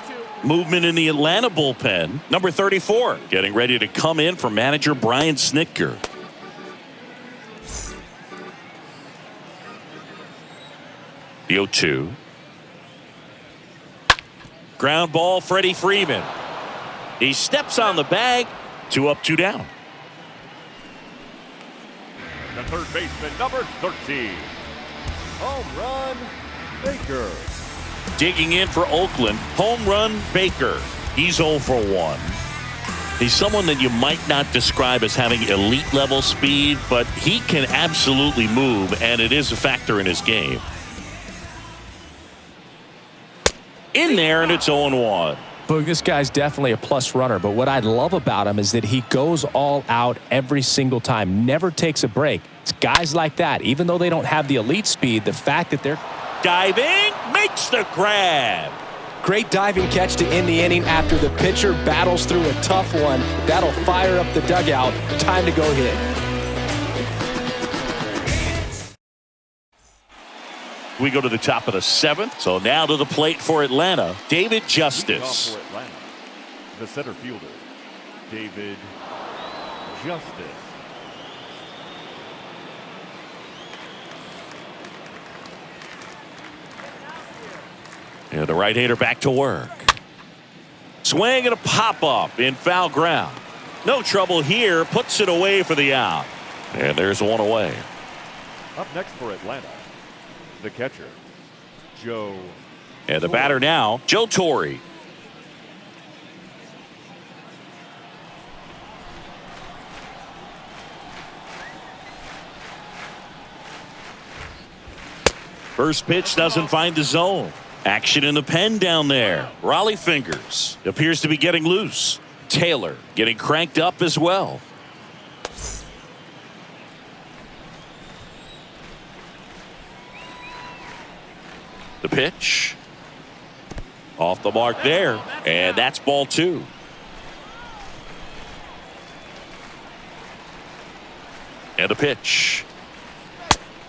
Movement in the Atlanta bullpen. Number 34 getting ready to come in for manager Brian Snitker. The 0-2. Ground ball, Freddie Freeman. He steps on the bag. 2 up, 2 down. The third baseman, number 13. Home run, Baker. Digging in for Oakland, home run Baker. He's 0 for 1. He's someone that you might not describe as having elite level speed, but he can absolutely move, and it is a factor in his game. In there, and it's 0-1. But this guy's definitely a plus runner, but what I love about him is that he goes all out every single time, never takes a break. It's guys like that, even though they don't have the elite speed, the fact that they're diving, makes the grab. Great diving catch to end the inning after the pitcher battles through a tough one. That'll fire up the dugout. Time to go hit. We go to the top of the 7th. So now to the plate for Atlanta, David Justice. For Atlanta, the center fielder, David Justice. And the right-hander back to work. Swing and a pop-up in foul ground. No trouble here. Puts it away for the out. And there's one away. Up next for Atlanta, the catcher, Joe. And the batter now, Joe Torre. First pitch doesn't find the zone. Action in the pen down there. Raleigh fingers. Appears to be getting loose. Taylor getting cranked up as well. The pitch. Off the mark there. And that's ball 2. And the pitch.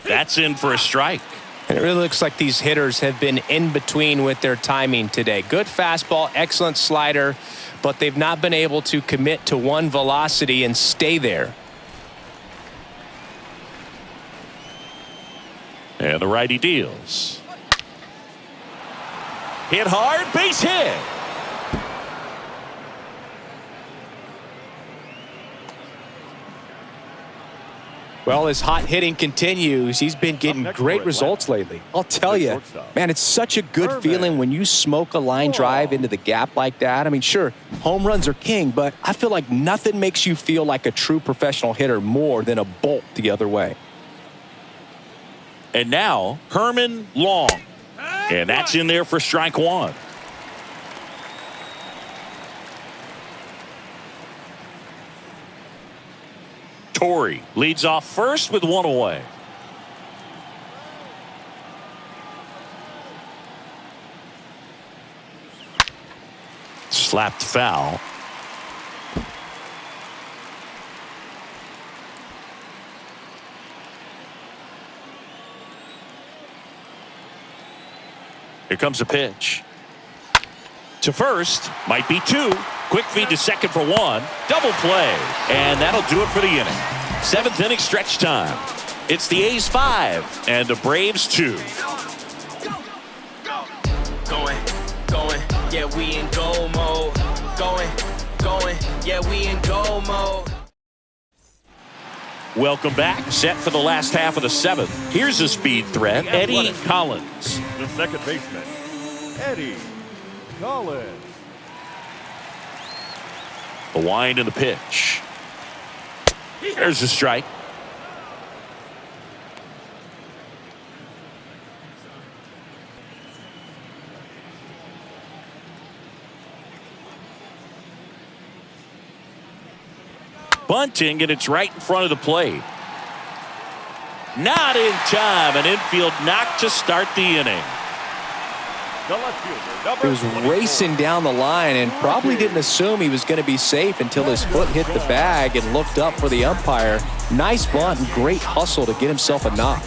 That's in for a strike. And it really looks like these hitters have been in between with their timing today. Good fastball, excellent slider, but they've not been able to commit to one velocity and stay there. And the righty deals. Hit hard, base hit. Well, his hot hitting continues. He's been getting great results lately. I'll tell you, man, it's such a good feeling when you smoke a line drive into the gap like that. I mean, sure, home runs are king, but I feel like nothing makes you feel like a true professional hitter more than a bolt the other way. And now, Herman Long. And that's in there for strike 1. Torre leads off first with 1 away. Slapped foul. Here comes a pitch. To first, might be 2. Quick feed to second for 1. Double play. And that'll do it for the inning. 7th inning stretch time. It's the A's 5 and the Braves 2. Going, yeah, we in go mode. Going, yeah, we in go mode. Welcome back. Set for the last half of the 7th. Here's a speed threat, Eddie Collins. The second baseman, Eddie Collins. The wind and the pitch. There's a strike. Bunting, and it's right in front of the plate. Not in time. An infield knock to start the inning. The left fielder, He was 24. racing down the line and probably didn't assume he was going to be safe until his foot hit the bag and looked up for the umpire. Nice bunt and great hustle to get himself a knock.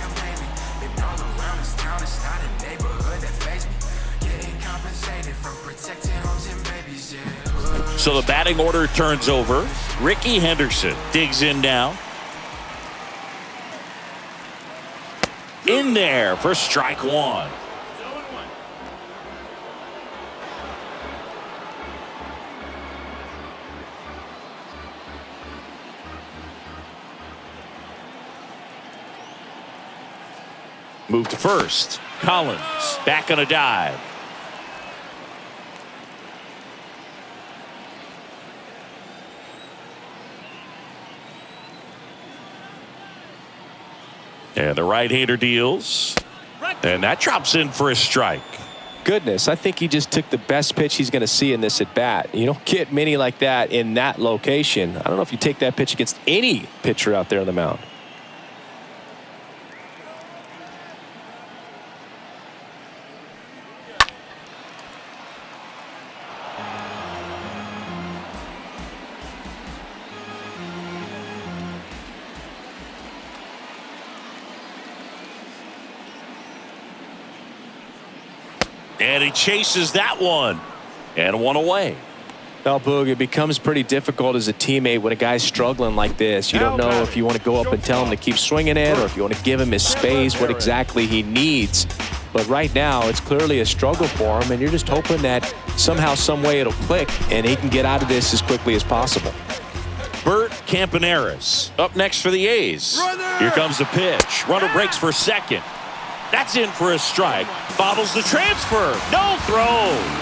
So the batting order turns over. Ricky Henderson digs in now. In there for strike 1. Move to first. Collins back on a dive. And the right-hander deals. And that drops in for a strike. Goodness, I think he just took the best pitch he's going to see in this at-bat. You don't get many like that in that location. I don't know if you take that pitch against any pitcher out there on the mound. And he chases that one. And 1 away. Now, Boog, it becomes pretty difficult as a teammate when a guy's struggling like this. You don't know if you want to go up and tell him to keep swinging it or if you want to give him his space, what exactly he needs. but right now it's clearly a struggle for him, and you're just hoping that somehow, some way it'll click and he can get out of this as quickly as possible. Bert Campaneris up next for the A's. Here comes the pitch. Runner breaks for second. That's in for a strike. Bobbles the transfer. No throw.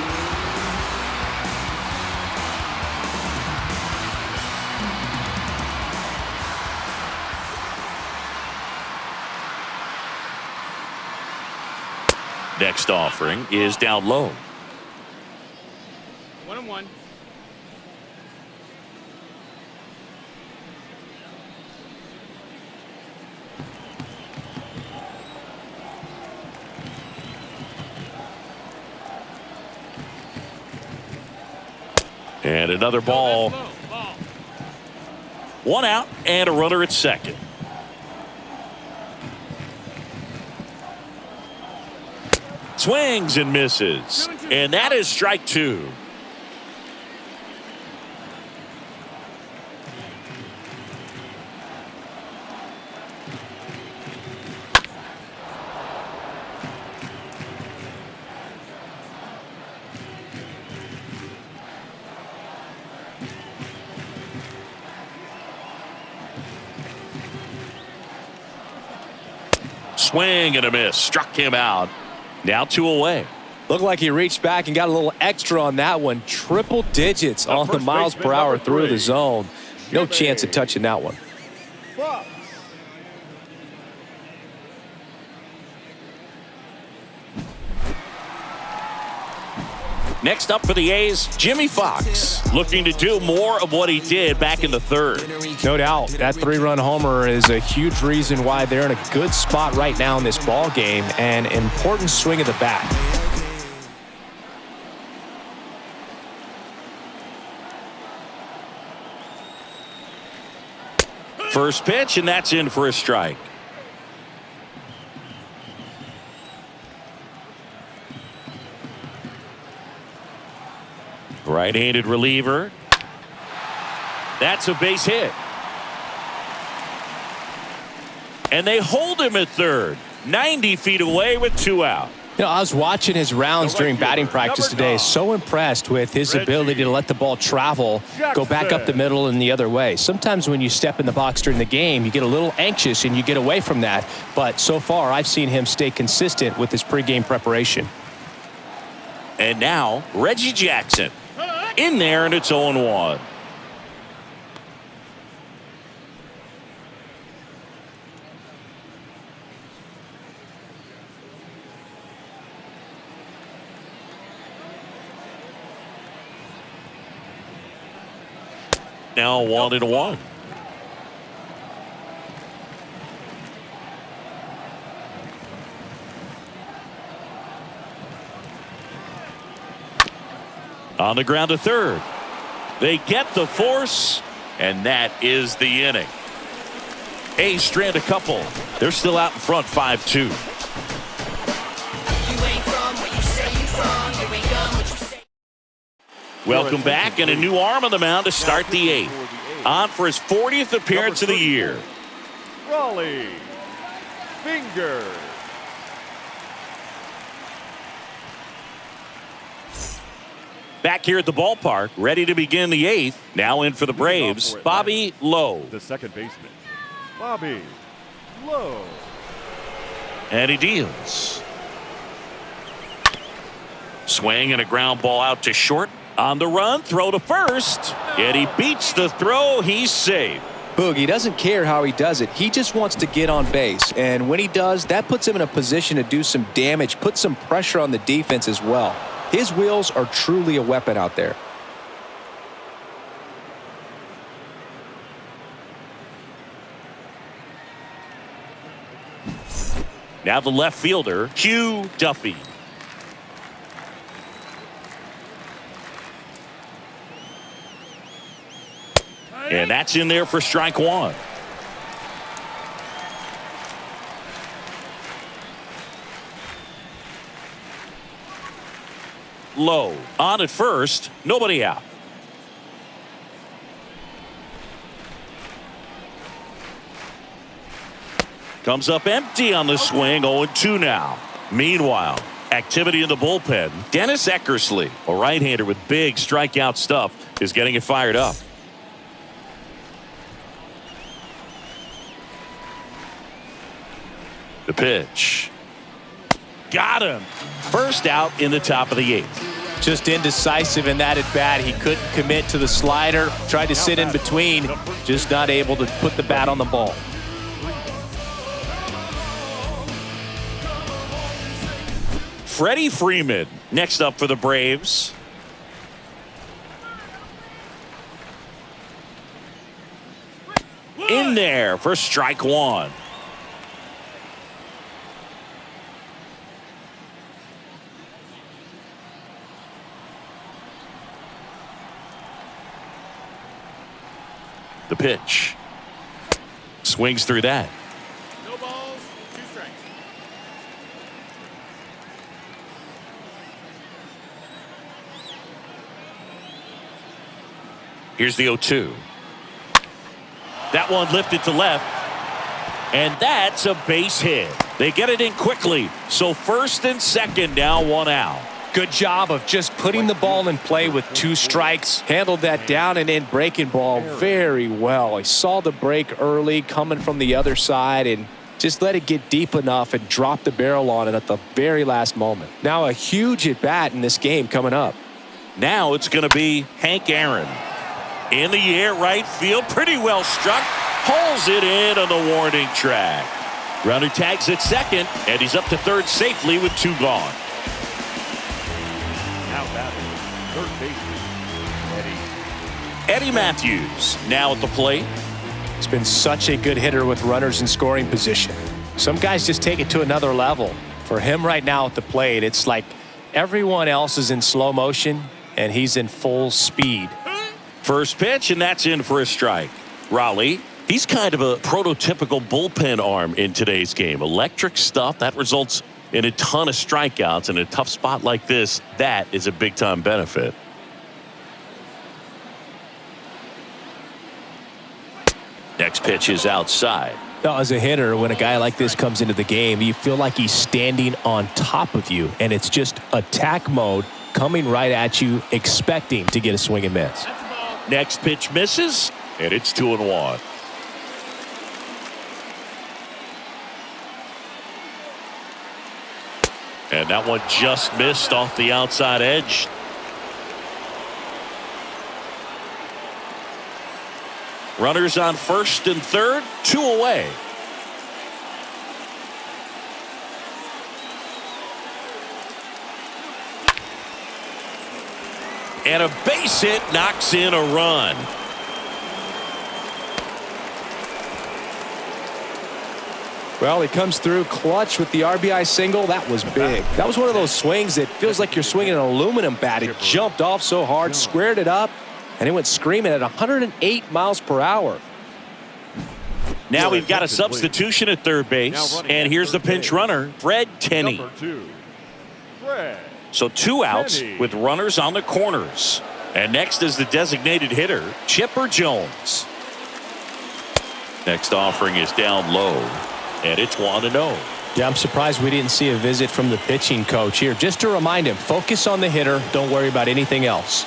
Next offering is down low. 1-1. And another ball. One out and a runner at second. Swings and misses. And that is strike two. Swing and a miss. Struck him out. Now 2 away. Looked like he reached back and got a little extra on that one. Triple digits on the miles per hour through the zone. No chance of touching that one. Next up for the A's, Jimmy Fox, looking to do more of what he did back in the third. No doubt. That 3-run homer is a huge reason why they're in a good spot right now in this ball game, and an important swing of the bat. First pitch, and that's in for a strike. Right-handed reliever. That's a base hit. And they hold him at third. 90 feet away with 2 out. You know, I was watching his rounds during batting practice today. So impressed with his ability to let the ball travel, go back up the middle and the other way. Sometimes when you step in the box during the game, you get a little anxious and you get away from that. But so far, I've seen him stay consistent with his pregame preparation. And now, Reggie Jackson. In there, and it's 0-1. Now 1-1. On the ground to third. They get the force, and that is the inning. A's strand a couple. They're still out in front 5-2. Welcome back, and a new arm on the mound to start the 8th. On for his 40th appearance of the year. Raleigh Finger. Back here at the ballpark, ready to begin the 8th. Now in for the Braves, Bobby Lowe. The second baseman, Bobby Lowe. And he deals. Swing and a ground ball out to short. On the run, throw to first. And he beats the throw. He's safe. Boog, he doesn't care how he does it. He just wants to get on base. And when he does, that puts him in a position to do some damage, put some pressure on the defense as well. His wheels are truly a weapon out there. Now the left fielder, Hugh Duffy. And that's in there for strike one. Low on at first, nobody out. Comes up empty on the swing, 0-2 now. Meanwhile, activity in the bullpen. Dennis Eckersley, a right-hander with big strikeout stuff, is getting it fired up. The pitch. Got him. First out in the top of the 8th. Just indecisive in that at bat. He couldn't commit to the slider. Tried to sit in between. Just not able to put the bat on the ball. Freddie Freeman next up for the Braves. In there for strike 1. The pitch. Swings through that. No balls, 2 strikes. Here's the 0-2. That one lifted to left. And that's a base hit. They get it in quickly. So first and second, now 1 out. Good job of just putting the ball in play with 2 strikes. Handled that down and in breaking ball very well. He saw the break early coming from the other side and just let it get deep enough and drop the barrel on it at the very last moment. Now a huge at bat in this game coming up. Now it's going to be Hank Aaron. In the air, right field, pretty well struck. Hauls it in on the warning track. Runner tags at second, and he's up to third safely with 2 gone. Now batting, third baseman, Eddie Matthews now at the plate. He's been such a good hitter with runners in scoring position. Some guys just take it to another level. For him right now at the plate, it's like everyone else is in slow motion and he's in full speed. First pitch, and that's in for a strike. Raleigh, he's kind of a prototypical bullpen arm in today's game. Electric stuff that results in a ton of strikeouts. In a tough spot like this, that is a big-time benefit. Next pitch is outside. Now, as a hitter, when a guy like this comes into the game, you feel like he's standing on top of you, and it's just attack mode coming right at you, expecting to get a swing and miss. Next pitch misses, and it's 2-1. And that one just missed off the outside edge. Runners on first and third, 2 away. And a base hit knocks in a run. Well, he comes through clutch with the RBI single. That was big. That was one of those swings that feels like you're swinging an aluminum bat. It jumped off so hard, squared it up, and it went screaming at 108 miles per hour. Now we've got a substitution at third base, and here's the pinch runner, Fred Tenney. number 2, Fred. So 2 outs Tenney. with runners on the corners. And next is the designated hitter, Chipper Jones. Next offering is down low, and it's 1-0. Yeah, I'm surprised we didn't see a visit from the pitching coach here. Just to remind him, focus on the hitter. Don't worry about anything else.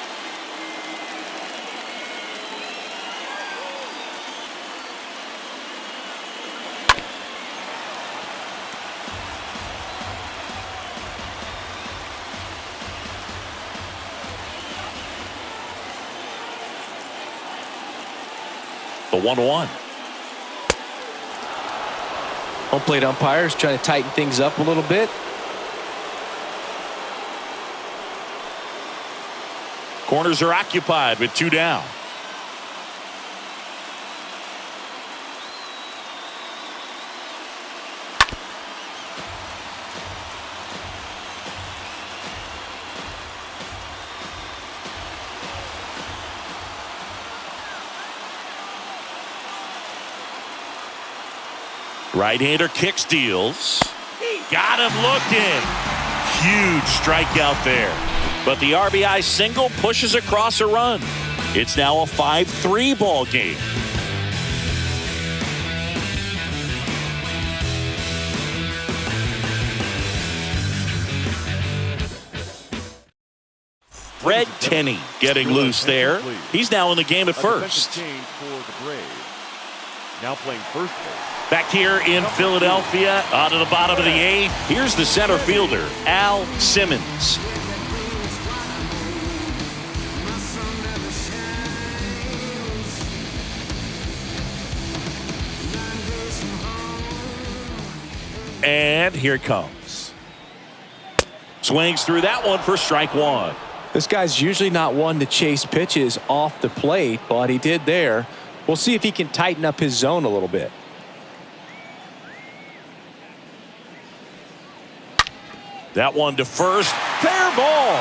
The 1-1. Home plate umpires trying to tighten things up a little bit. Corners are occupied with 2 down. Right-hander kicks, deals. Got him looking. Huge strikeout there. But the RBI single pushes across a run. It's now a 5-3 ball game. Fred Tenney getting loose there. He's now in the game at first. Change for the Braves. Now playing first base. Back here in Philadelphia, on to the bottom of the 8th. Here's the center fielder, Al Simmons. And here it comes. Swings through that one for strike 1. This guy's usually not one to chase pitches off the plate, but he did there. We'll see if he can tighten up his zone a little bit. That one to first. Fair ball.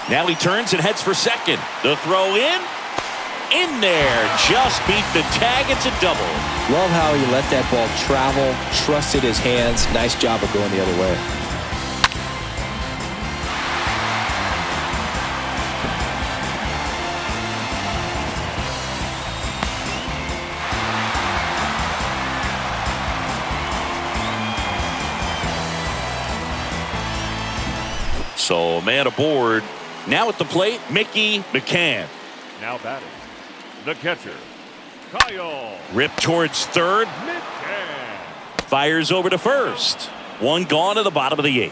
Now he turns and heads for second. The throw in. In there. Just beat the tag. It's a double. Love how he let that ball travel, trusted his hands. Nice job of going the other way. So a man aboard. Now at the plate, Mickey McCann. Now batting, the catcher, Kyle. Ripped towards third. McCann. Fires over to first. One gone to the bottom of the 8th.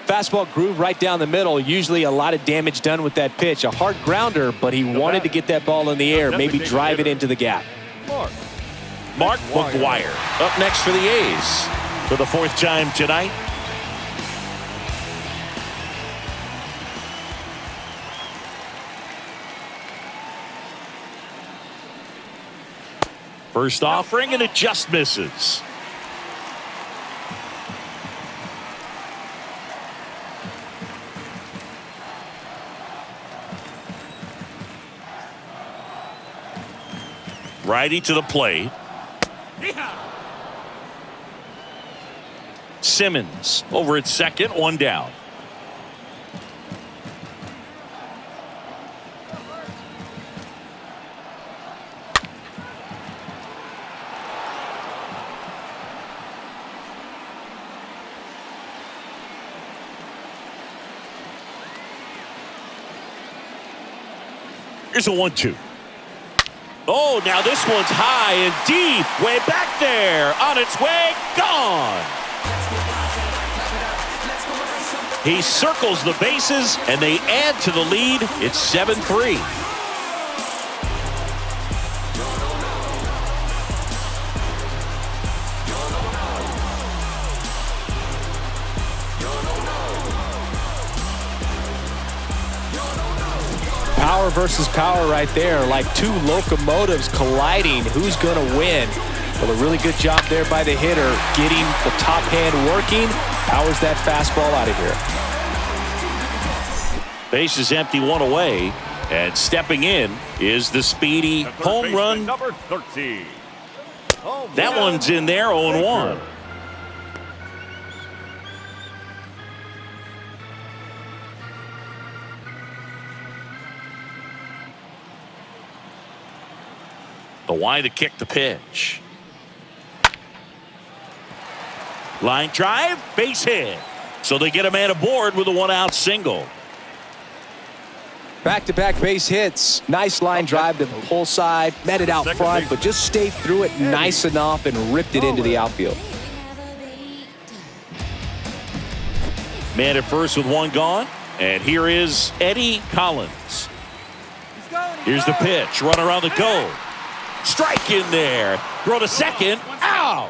Fastball groove right down the middle. Usually a lot of damage done with that pitch. A hard grounder, but he wanted to get that ball in the air, maybe drive it into the gap. Mark McGwire up next for the A's for the 4th time tonight. First offering, and it just misses. Righty to the plate. Simmons over at second, one down. Here's a 1-2. Oh, now this one's high and deep. Way back there. On its way. Gone. He circles the bases, and they add to the lead. It's 7-3. Power versus power right there, like two locomotives colliding. Who's going to win? Well, a really good job there by the hitter, getting the top hand working. Powers that fastball out of here. Base is empty, one away, and stepping in is the speedy home run. Number 13. That one's in there, 0-1. The wide to kick the pitch. Line drive, base hit. So they get a man aboard with a 1-out single. Back-to-back base hits. Nice line drive to the pull side. Met it out front, but just stayed through it nice enough and ripped it into the outfield. Man at first with one gone. And here is Eddie Collins. Here's the pitch. Runner on the go. Strike in there. Throw to second. Out.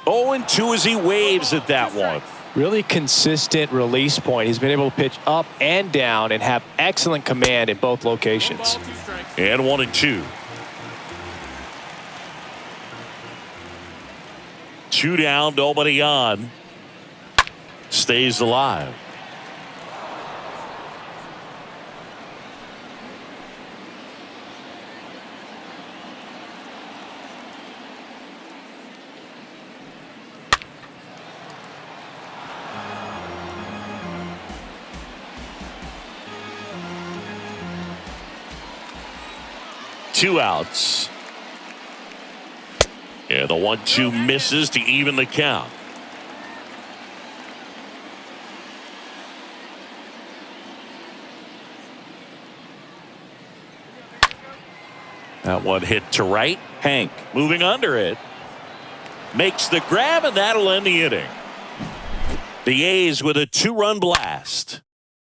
Oh, and 2 as he waves at that one. Really consistent release point. He's been able to pitch up and down and have excellent command in both locations. And 1-2. 2 down, nobody on. Stays alive. 2 outs. And the 1-2 misses to even the count. That one hit to right. Hank moving under it. Makes the grab, and that'll end the inning. The A's with a 2-run blast.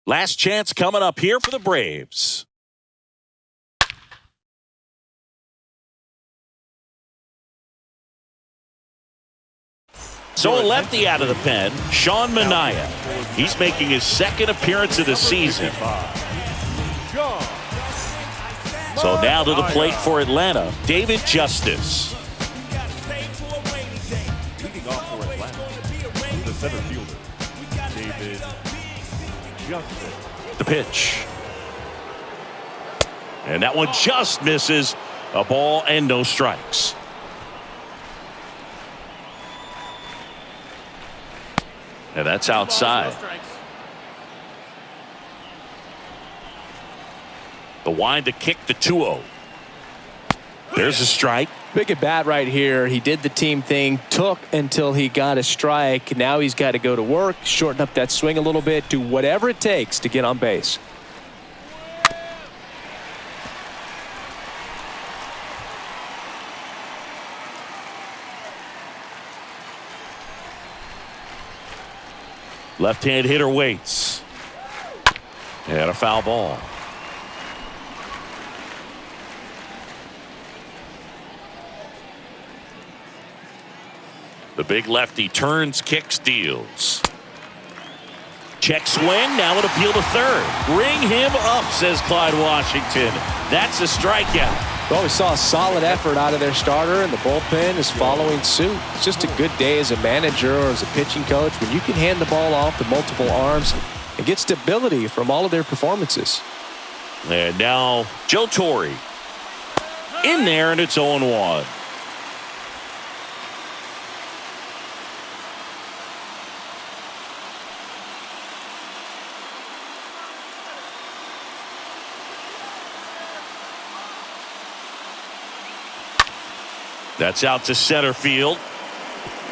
Last chance coming up here for the Braves. So a lefty out of the pen, Sean Manaea. He's making his second appearance of the season. So now to the plate for Atlanta, David Justice. Leading off for Atlanta, the center fielder, David Justice. The pitch. And that one just misses. A ball and no strikes. And that's outside. The wind to kick the 2-0. There's a strike. Big at bat right here. He did the team thing, took until he got a strike. Now he's got to go to work, shorten up that swing a little bit, do whatever it takes to get on base. Left-hand hitter waits. And a foul ball. The big lefty turns, kicks, deals. Check swing, now an appeal to third. Ring him up, says Clyde Washington. That's a strikeout. Well, we saw a solid effort out of their starter, and the bullpen is following suit. It's just a good day as a manager or as a pitching coach when you can hand the ball off to multiple arms and get stability from all of their performances. And now Joe Torre in there, and it's 0-1. That's out to center field.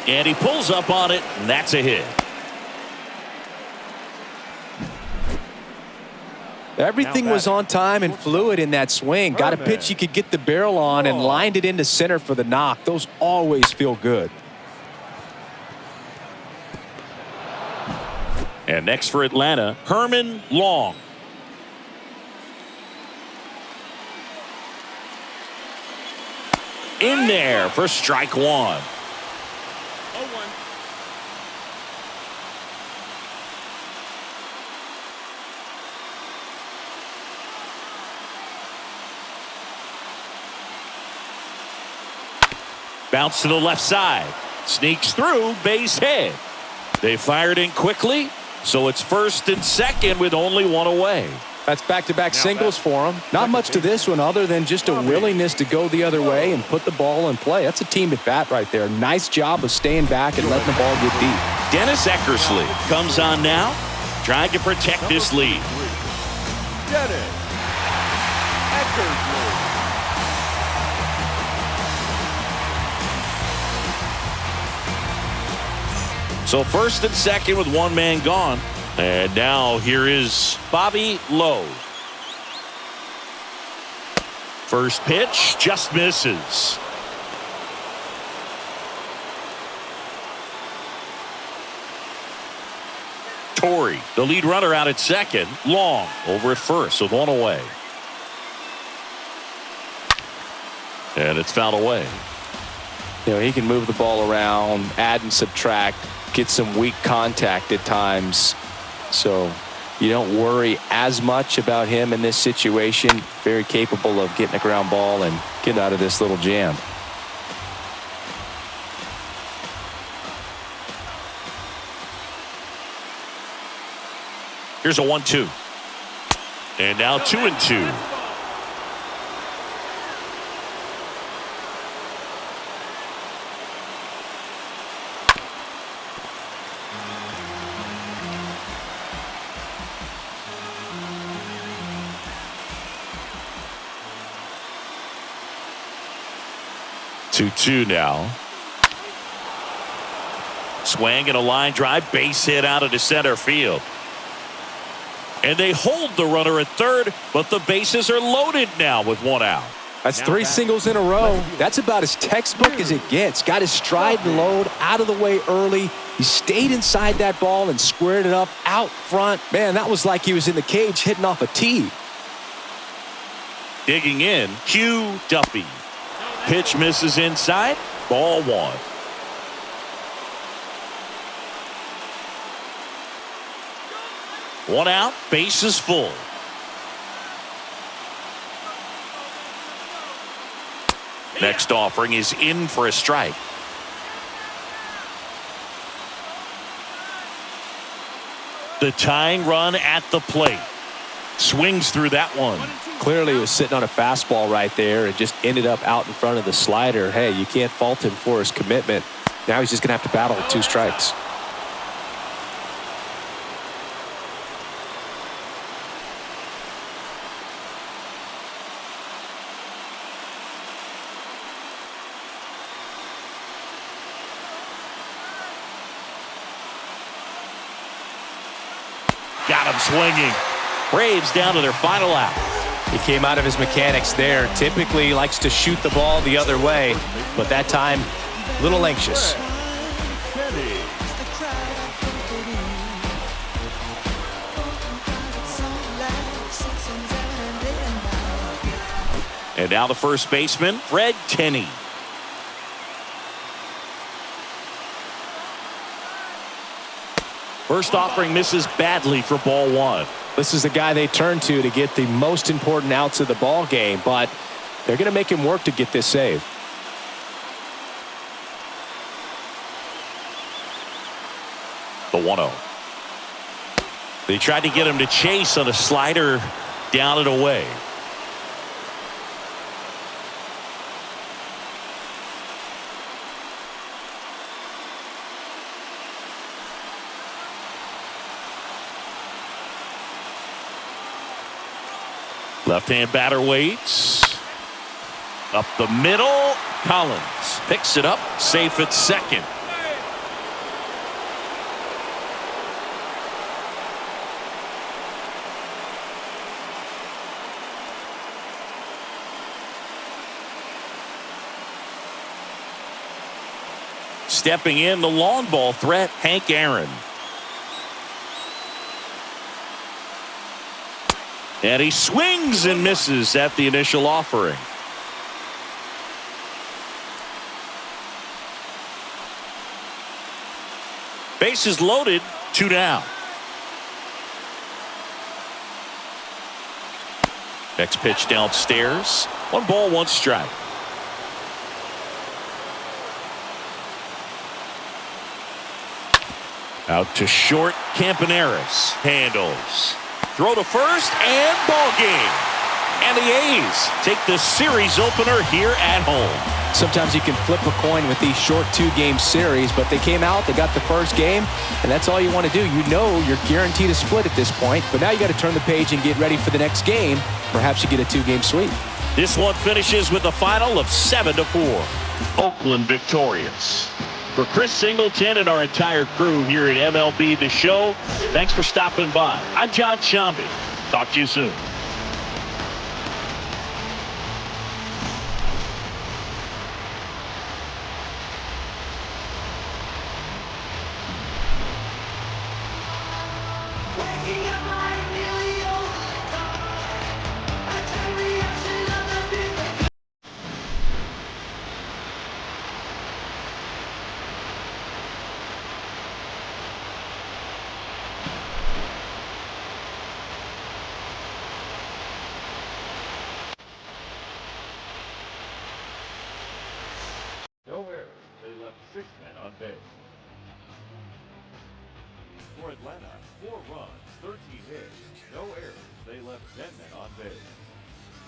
And he pulls up on it, and that's a hit. Everything was on time and fluid in that swing. Got a pitch you could get the barrel on and lined it into center for the knock. Those always feel good. And next for Atlanta, Herman Long. In there for strike one. 0-1. Bounce to the left side. Sneaks through, base hit. They fired in quickly, so it's first and second with only one away. That's back-to-back singles for him. Not much to this one other than just a willingness to go the other way and put the ball in play. That's a team at bat right there. Nice job of staying back and letting the ball get deep. Dennis Eckersley comes on now, trying to protect this lead. Dennis Eckersley. So first and second with one man gone. And now here is Bobby Lowe. First pitch just misses. Torre, the lead runner, out at second. Long over at first with one away. And it's fouled away. You know, he can move the ball around, add and subtract, get some weak contact at times. So you don't worry as much about him in this situation. Very capable of getting a ground ball and getting out of this little jam. Here's a 1-2. And now 2-2. 2-2 now. Swing and a line drive, base hit out into center field. And they hold the runner at third, but the bases are loaded now with one out. That's three singles in a row. That's about as textbook as it gets. Got his stride and load out of the way early. He stayed inside that ball and squared it up out front. Man, that was like he was in the cage hitting off a tee. Digging in, Q Duffy. Pitch misses inside, ball one. One out, bases full. Next offering is in for a strike. The tying run at the plate. Swings through that one. Clearly he was sitting on a fastball right there and just ended up out in front of the slider. Hey, you can't fault him for his commitment. Now he's just going to have to battle with 2 strikes. Got him swinging. Braves down to their final out. He came out of his mechanics there. Typically he likes to shoot the ball the other way, but that time a little anxious. And now the first baseman, Fred Tenney. First offering misses badly for ball one. This is the guy they turn to get the most important outs of the ball game, but they're going to make him work to get this save. The 1-0. They tried to get him to chase on a slider down and away. Left-hand batter waits. Up the middle. Collins picks it up. Safe at second. Stepping in, the long ball threat, Hank Aaron. And he swings and misses at the initial offering. Bases loaded, 2 down. Next pitch downstairs. 1 ball, 1 strike. Out to short, Campaneris handles. Throw to first and ball game. And the A's take the series opener here at home. Sometimes you can flip a coin with these short 2-game series, but they came out, they got the first game, and that's all you want to do. You know you're guaranteed a split at this point, but now you got to turn the page and get ready for the next game. Perhaps you get a 2-game sweep. This one finishes with a final of 7-4. Oakland victorious. For Chris Singleton and our entire crew here at MLB The Show, thanks for stopping by. I'm John Shambi. Talk to you soon. No errors. They left 6 men on base. For Atlanta, 4 runs, 13 hits. No errors. They left 10 men on base.